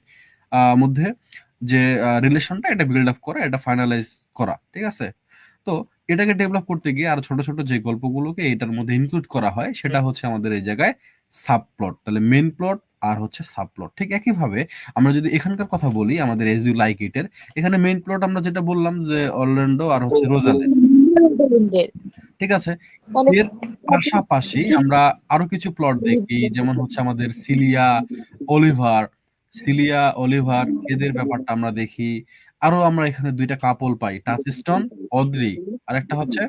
মধ্যে যে রিলেশনটা, এটা বিল্ড আপ করা, এটা ফাইনালাইজ করা, ঠিক আছে? তো এটাকে ডেভেলপ করতে গিয়ে আর ছোট ছোট যে গল্পগুলোকে এটার মধ্যে ইনক্লুড করা হয় সেটা হচ্ছে আমাদের এই জায়গায় সাব প্লট। তাহলে মেইন প্লট আর হচ্ছে সাব প্লট। ঠিক একইভাবে আমরা যদি এখানকার কথা বলি আমাদের এজ ইউ লাইক ইট এর, এখানে মেইন প্লট আমরা যেটা বললাম যে অরল্যান্ডো আর হচ্ছে রোজালিন্ড, রোজালিন্ডের। ঠিক আছে? তাহলে এর পাশাপাশি আমরা আরো কিছু প্লট দেখি, যেমন হচ্ছে আমাদের সিলিয়া অলিভার এদের ব্যাপারটা আমরা দেখি। আরো আমরা এখানে 2টা কাপল পাই, টাচস্টোন অদ্রি, আর একটা হচ্ছে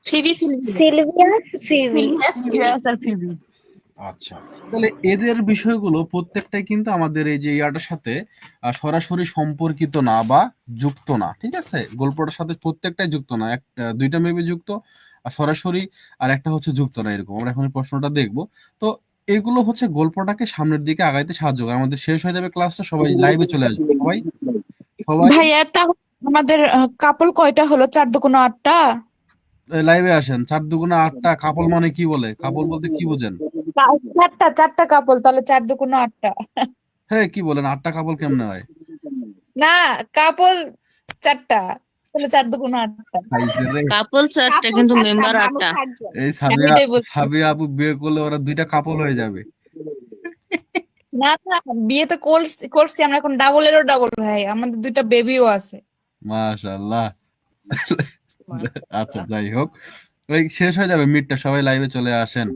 ফিবি সিলভিয়াস ফিবি। সিরিয়াস আর ফিবি। আচ্ছা। তাহলে এদের বিষয়গুলো প্রত্যেকটাই কিন্তু আমাদের এই যে ইয়াটার সাথে সরাসরি সম্পর্কিত না বা যুক্ত না, ঠিক আছে? গল্পটার সাথে প্রত্যেকটাই যুক্ত না, একটা 2টা মেবি যুক্ত আর সরাসরি, আর একটা হচ্ছে যুক্ত না, এরকম আমরা এখন এই প্রশ্নটা দেখবো। তো এগুলো হচ্ছে গল্পটাকে সামনের দিকে আগাইতে সাহায্য করে। আমাদের শেষ হয়ে যাবে ক্লাসটা, সবাই লাইভে চলে আসবে, সবাই সবাই ভাইয়া তাহলে আমাদের কাপল কয়টা হলো? 4 দুগুণ 8টা। লাইভে আসেন। 4 দুগুণে 8টা কাপল মানে কি বলে? কাপল বলতে কি বোঝেন? 4টা কাপল, তাহলে 4 দুগুণ 8টা। হ্যাঁ, কি বলেন? 8টা কাপল কেমনে হয়? না, কাপল 4টা, তাহলে 4 দুগুণ 8টা। খাইছে রে। কাপল 4টা কিন্তু মেম্বার 8টা। এই এটাই বলছি। সাবিয়া আপু বিয়ে করলে ওরা 2টা কাপল হয়ে যাবে। না না, বিয়ে তো করছি আমরা, এখন ডাবলেরও ডাবল ভাই, আমাদের 2টা বেবিও আছে। মাশাআল্লাহ। আচ্ছা, যাই হোক, ওই শেষ হয়ে যাবে মিটটা, সবাই লাইভে চলে আসেন।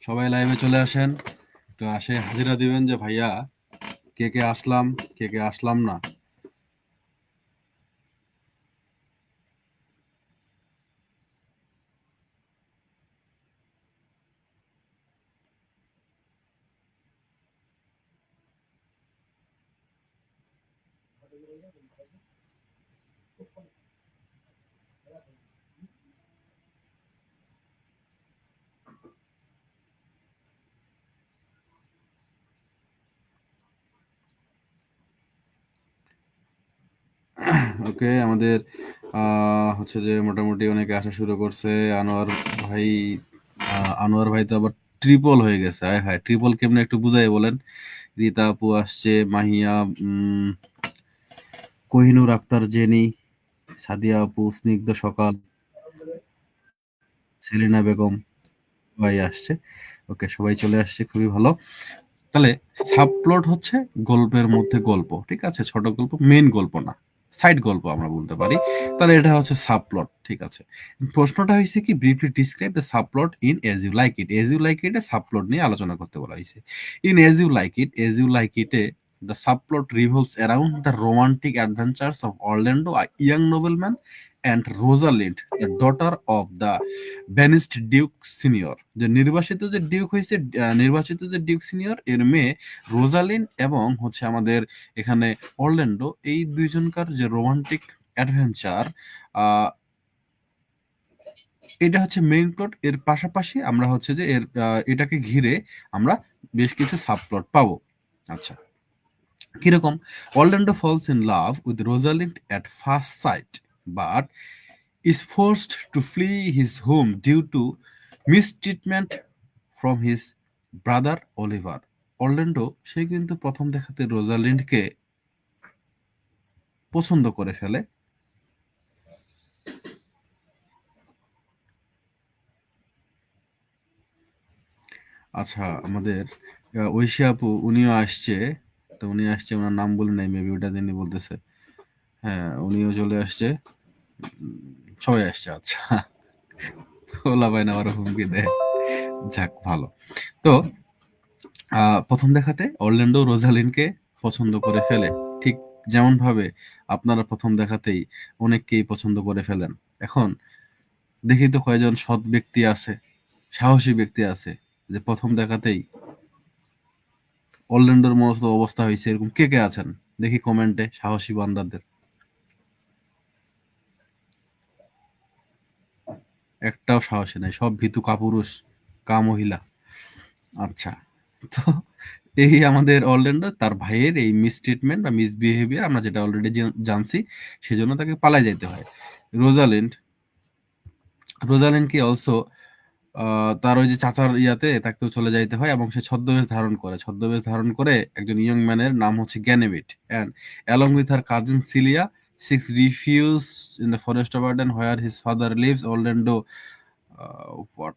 সবাই লাইভে চলে আসেন, তো আসে হাজিরা দিবেন যে ভাইয়া কে কে আসলাম, কে কে আসলাম না। ওকে, আমাদের হচ্ছে যে মোটামুটি অনেকে আসা শুরু করছে। ভাই আনোয়ার ভাই তো আবার ট্রিপল হয়ে গেছে। আয় হায়, ট্রিপল কেমনে একটু বুঝাই বলেন। রীতা আপু আসছে, মাহিয়া, কোহিনুর আক্তার, জেনি, সাদিয়া আপু, স্নিগ্ধ সকাল, সেলিনা বেগম সবাই আসছে। ওকে, সবাই চলে আসছে, খুবই ভালো। তাহলে সাবপ্লট হচ্ছে গল্পের মধ্যে গল্প, ঠিক আছে? ছোট গল্প, মেইন গল্প না, সাইড গল্প আমরা বলতে পারি। তাহলে এটা হচ্ছে সাবপ্লট, ঠিক আছে? প্রশ্নটা হয়েছে কি, briefly describe the subplot in as you like it. As you like it এ সাবপ্লট নিয়ে আলোচনা করতে বলা হয়েছে। In as you like it এ the subplot revolves around the romantic adventures of Orlando, a young nobleman, and Rosalind, the daughter of the banished Duke Senior। যে নির্বাচিত যে ডিউক সিনিয়র এর মেয়ে রোজালিন্ড এবং হচ্ছে আমাদের এখানে অরল্যান্ডো, এই দুইজনকার যে রোমান্টিক অ্যাডভেঞ্চার, এটা হচ্ছে মেইন প্লট। এর পাশাপাশি আমরা হচ্ছে যে এটাকে ঘিরে আমরা বেশ কিছু সাবপ্লট পাবো। আচ্ছা, কিরকম? Orlando falls in love with Rosalind at first sight, but is forced to flee his home due to mistreatment from his brother Oliver। Orlando সে কিন্তু প্রথম দেখাতে রোজালিন্ডকে পছন্দ করে ফেলে। আচ্ছা, আমাদের ঐশী আপু উনিও আসছে, তো উনি আসছে, ওনার নাম বলে নাই, মেবি ওটা দিনই বলতেছে। হ্যাঁ, উনিও চলে আসছে, সবাই আসছে। আচ্ছা, ওলা ভাই না আবার হুমকি দেয়, যাক ভালো। তো প্রথম দেখাতে অরল্যান্ডো রোজালিনকে পছন্দ করে ফেলে, ঠিক যেমন ভাবে আপনারা প্রথম দেখাতেই অনেককেই পছন্দ করে ফেলেন। এখন দেখি তো কয়জন সৎ ব্যক্তি আছে, সাহসী ব্যক্তি আছে, যে প্রথম দেখাতেই অরল্যান্ডোর মতো অবস্থা হয়েছে, এরকম কে কে আছেন দেখি কমেন্টে, সাহসী বান্দাদের। একটাও সাহসী নাই, সব ভীতু কাপুরুষ, কা মহিলা। আচ্ছা, তো এই আমাদের অরল্যান্ডো তার ভাইয়ের এই মিসট্রিটমেন্ট বা মিসবিহেভিয়ার আমরা যেটা অলরেডি জানছি, সেজন্য তাকে পালাই যেতে হয়। রোজালিন্ড কি অলসো তার ওই যে চাচার ইয়াতে তাকেও চলে যাইতে হয়, এবং সে ছদ্মবেশ ধারণ করে একজন ইয়ং ম্যানের নাম হচ্ছে Ganymede, and along with her cousin Celia seeks refuge in the forest of Arden where his father lives. Orlando what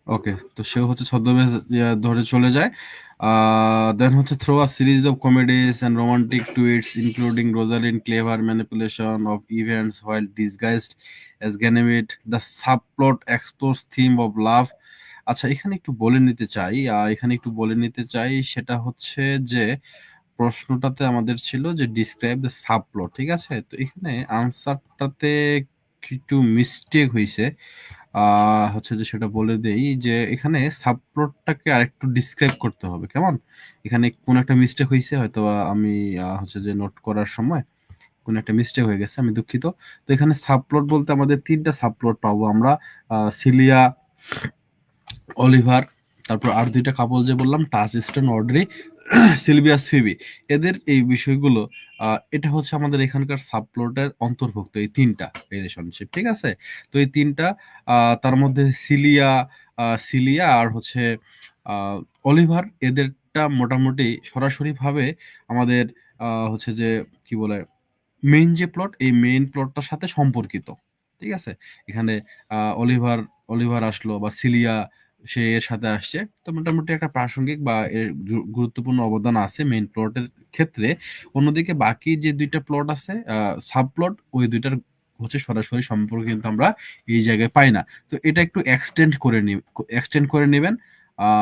okay, তো সে হচ্ছে ছদ্মবেশ ধরে চলে যায়। দেন হচ্ছে through a series of comedies and romantic twists including Rosalind clever manipulation of events while disguised as Ganymede, the subplot explores theme of love. আচ্ছা, এখানে একটু বলে নিতে চাই, সেটা হচ্ছে যে প্রশ্নটাতে আমাদের ছিল যে ডিসক্রাইব দ্য সাবপ্লট, ঠিক আছে? তো এখানে আনসারটাতে একটু মিস্টেক হয়েছে। হচ্ছে যে সেটা বলে দেই যে এখানে সাবপ্লটটাকে আরেকটু ডিসক্রাইব করতে হবে, কেমন? এখানে কোন একটা মিস্টেক হয়েছে, হয়তো আমি হচ্ছে যে নোট করার সময় কোন একটা মিস্টেক হয়ে গেছে, আমি দুঃখিত। তো এখানে সাবপ্লট বলতে আমাদের 3টা সাবপ্লট পাবো আমরা, সিলিয়া, অলিভার, তারপর আর 2টা কাপল যে বললাম, টাচস্টন, অড্রি, সিলভিয়াস, ফিবি, এদের এই বিষয়গুলো এটা হচ্ছে আমাদের এখানকার সাবপ্লটের অন্তর্ভুক্ত, এই 3টা রিলেশনশিপ, ঠিক আছে? তো এই 3টা তার মধ্যে সিলিয়া আর হচ্ছে অলিভার, এদেরটা মোটামুটি সরাসরি ভাবে আমাদের হচ্ছে যে কি বলে মেইন যে প্লট, এই মেইন প্লটটার সাথে সম্পর্কিত, ঠিক আছে? এখানে অলিভার অলিভার আসলো বা সিলিয়া সে এর সাথে আসছে, তো মোটামুটি একটা প্রাসঙ্গিক বা এর গুরুত্বপূর্ণ অবদান আছে মেইন প্লটের ক্ষেত্রে। অন্যদিকে বাকি যে 2টা প্লট আছে সাব প্লট, ওই 2টার হচ্ছে সরাসরি সম্পর্ক কিন্তু আমরা এই জায়গায় পাই না। তো এটা একটু এক্সটেন্ড করে নেবেন,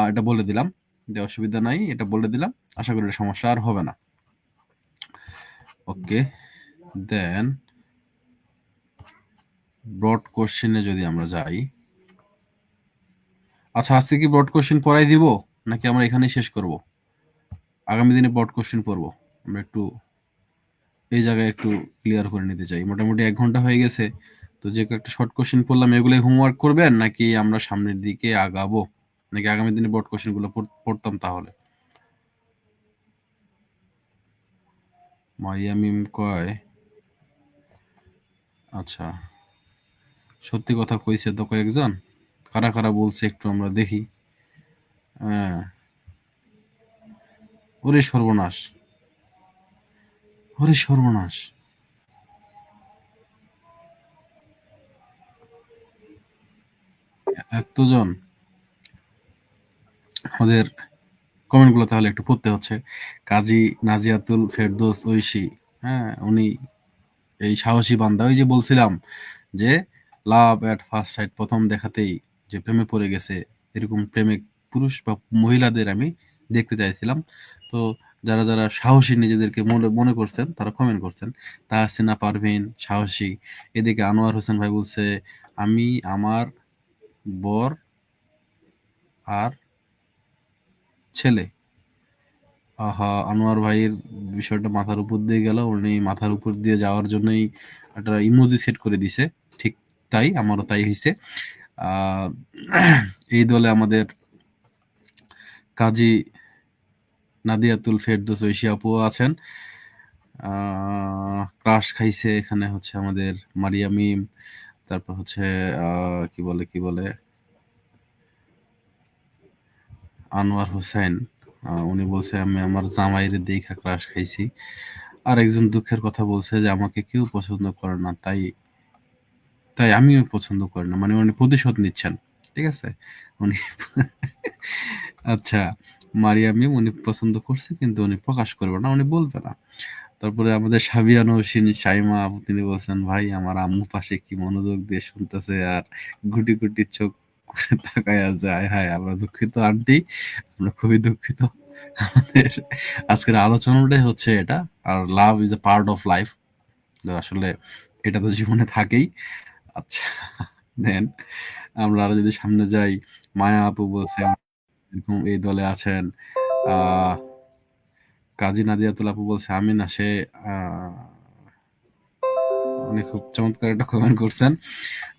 এটা বলে দিলাম, যে অসুবিধা নাই, এটা বলে দিলাম, আশা করি এটা সমস্যা আর হবে না। ওকে, দেন ব্রড কোশ্চেনে যদি আমরা যাই। আচ্ছা, আজকে কি ব্রড কোশ্চেন পড়াই দিব নাকি আমরা এখানেই শেষ করব? আগামী দিনে ব্রড কোশ্চেন পড়বো আমরা, একটু এই জায়গায় একটু ক্লিয়ার করে নিতে চাই। মোটামুটি 1 ঘন্টা হয়ে গেছে, তো যে কয়েকটা শর্ট কোশ্চেন পড়লাম এগুলোই হোমওয়ার্ক করবেন, নাকি আমরা সামনের দিকে আগাবো, নাকি আগামী দিনে ব্রড কোশ্চেন গুলো পড়তাম তাহলে? মাইয়ামিম কয় আচ্ছা, সত্যি কথা কইছে তো কয়েকজন, কারা কারা বলছে একটু আমরা দেখি। হ্যাঁ, ওরে সর্বনাশ, ওরে সর্বনাশ, এতজন! আমাদের কমেন্টগুলো তাহলে একটু পড়তে হচ্ছে। কাজী নাজিয়াতুল ফেরদৌস ঐশী, হ্যাঁ, উনি এই সাহসী বান্দা, ওই যে বলছিলাম যে লাভ এট ফার্স্ট সাইট, প্রথম দেখাতেই যে প্রেমে পড়ে গেছে, এরকম প্রেমিক পুরুষ বা মহিলাদের আমি দেখতে চাইছিলাম। তো যারা যারা সাহসী নিজেদেরকে মনে করছেন তারা কমেন্ট করছেন। তাহসিনা পারভিন সাহসী। এদিকে আনোয়ার হোসেন ভাই বলছে আমি আমার বর আর ছেলে। আহা, আনোয়ার ভাইয়ের বিষয়টা মাথার উপর দিয়ে গেল, উনি মাথার উপর দিয়ে যাওয়ার জন্যই একটা ইমোজি সেট করে দিছে। ঠিক তাই, আমারও তাই হয়েছে। আহ এই দলে আমাদের কাজী নাদিয়াতুল ফেরদৌস ঐশী আপুও আছেন। ক্রাশ খাইছে এখানে হচ্ছে আমাদের মারিয়া মিম, তারপর হচ্ছে কি বলে আনোয়ার হোসেন, উনি বলছে আমি আমার জামাইরে দেখা ক্রাশ খাইছি। আর একজন দুঃখের কথা বলছে যে আমাকে কেউ পছন্দ করে না, তাই আমিও পছন্দ করি না, মানে উনি প্রতিশোধ নিচ্ছেন, ঠিক আছে? উনি আচ্ছা, মারিয়া মিম উনি পছন্দ করছে কিন্তু উনি প্রকাশ করবে না, উনি বলবে না। তারপরে আমাদের সাবিয়া নৌসিন শাইমা আপু তিনি বলছেন, ভাই আমার আম্মু পাশে কি মনোযোগ দিয়ে শুনতেছে আর গুটি গুটি চোখ করে তাকায় আছে। হায় হায়, আমরা দুঃখিত আন্টি, আমরা খুবই দুঃখিত। আমাদের আজকের আলোচনাটাই হচ্ছে এটা। আর love is a part of life, আসলে এটা তো জীবনে থাকেই। আচ্ছা, দেন আমরা আরো যদি সামনে যাই, মায়া আপু বলছেন এরকম এই দলে আছেন। আহ কাজী নাদিয়াতুল আপু বলছে আমি না, সে উনি খুব চমৎকার একটা কমেন্ট করছেন।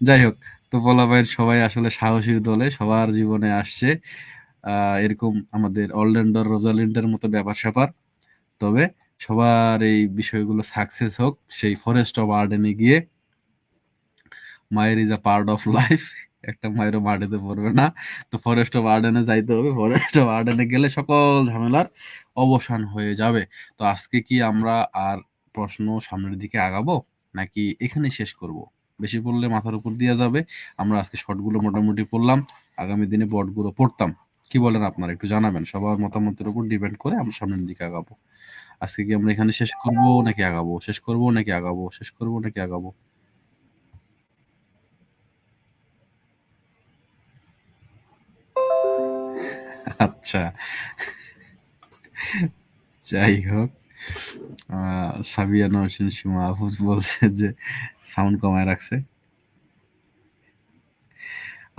যাই হোক, তো বলা ভাইয়ের সবাই আসলে সাহসীর দলে, সবার জীবনে আসছে এরকম আমাদের অলরাউন্ডার রোজালিন্ডের মতো ব্যাপার স্যাপার। তবে সবার এই বিষয়গুলো সাকসেস হোক সেই ফরেস্ট অফ আর্ডেনে গিয়ে। মায়ের is a part of life, একটা মায়েরও মাটিতে পড়বে না। তো ফরেস্ট অফ আর্ডেনে যাইতে হবে, ফরেস্ট অফ আর্ডেনে গেলে সকল ঝামেলার অবসান হয়ে যাবে। তো আজকে কি আমরা আর প্রশ্ন সামনের দিকে আগাবো নাকি এখানে শেষ করব? বেশি পড়লে মাথার উপর দিয়ে যাবে। আমরা আজকে শর্টগুলো মোটামুটি পড়লাম, আগামী দিনে বটগুলো পড়তাম। কি বলেন আপনারা, একটু জানাবেন। সবার মতামতের উপর ডিপেন্ড করে আমরা সামনের দিকে আগাবো। আজকে কি আমরা এখানে শেষ করব নাকি আগাবো, শেষ করব নাকি আগাবো, শেষ করব নাকি আগাবো? আচ্ছা, যাই হোক, সাবিয়া নওশিন সীমা আপু বলছে যে সাউন্ড কমায় রাখছে।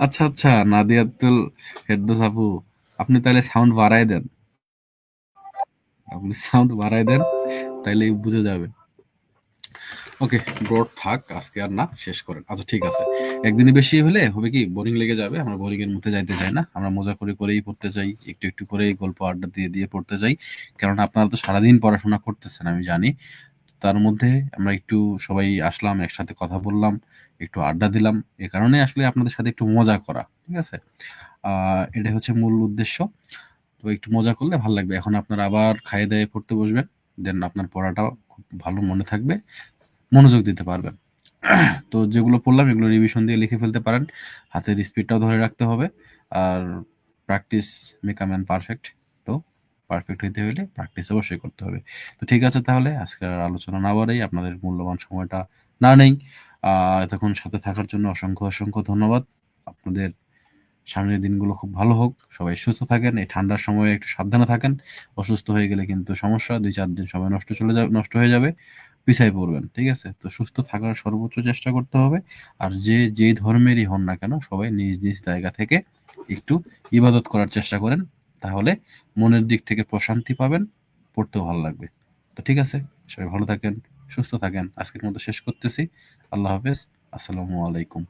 আচ্ছা আচ্ছা, নাদিয়াতুল ফেরদৌস আপু, আপনি তাহলে সাউন্ড বাড়ায় দেন, আপনি সাউন্ড বাড়ায় দেন, তাইলে বুঝে যাবে। ওকে, ব্রড থাক, আজকে আর না, শেষ করেন। আচ্ছা ঠিক আছে, একদিনে বেশি হলে হবে কি বোরিং লেগে যাবে, আমরা বোরিং এর মধ্যে যাইতে চাই না, আমরা মজা করে করেই পড়তে চাই, একটু একটু করে গল্প আড্ডা দিয়ে দিয়ে পড়তে চাই। কারণ আপনারা তো সারাদিন পড়াশোনা করতেছেন আমি জানি, তার মধ্যে আমরা একটু সবাই আসলাম, একসাথে কথা বললাম, একটু আড্ডা দিলাম, এ কারণে আসলে আপনাদের সাথে একটু মজা করা, ঠিক আছে? এটাই হচ্ছে মূল উদ্দেশ্য। তো একটু মজা করলে ভালো লাগবে। এখন আপনারা আবার খাইয়ে দাইয়ে পড়তে বসবেন, দেন আপনার পড়াটাও খুব ভালো মনে থাকবে, মনোযোগ দিতে পারবেন। তো যেগুলো পড়লাম এগুলো রিভিশন দিয়ে লিখে ফেলতে পারেন, হাতের স্পিডটাও ধরে রাখতে হবে। আর practice make a man perfect. তো পারফেক্ট হইতে হলে প্র্যাকটিস অবশ্যই করতে হবে। তো ঠিক আছে, তাহলে আজকের আর আলোচনা না বাড়াই, আপনাদের মূল্যবান সময়টা না নেই। এতক্ষণ সাথে থাকার জন্য অসংখ্য অসংখ্য ধন্যবাদ। আপনাদের সামনের দিনগুলো খুব ভালো হোক, সবাই সুস্থ থাকেন, এই ঠান্ডার সময়ে একটু সাবধানে থাকেন। অসুস্থ হয়ে গেলে কিন্তু সমস্যা, 2-4 দিন সময় নষ্ট হয়ে যাবে, পিছায় পড়বেন, ঠিক আছে? তো সুস্থ থাকার সর্বোচ্চ চেষ্টা করতে হবে। আর যে যেই ধর্মেরই হন না কেন, সবাই নিজ নিজ জায়গা থেকে একটু ইবাদত করার চেষ্টা করেন, তাহলে মনের দিক থেকে প্রশান্তি পাবেন, পড়তেও ভালো লাগবে। তো ঠিক আছে, সবাই ভালো থাকেন, সুস্থ থাকেন। আজকের মতো শেষ করতেছি। আল্লাহ হাফেজ। আসসালামু আলাইকুম।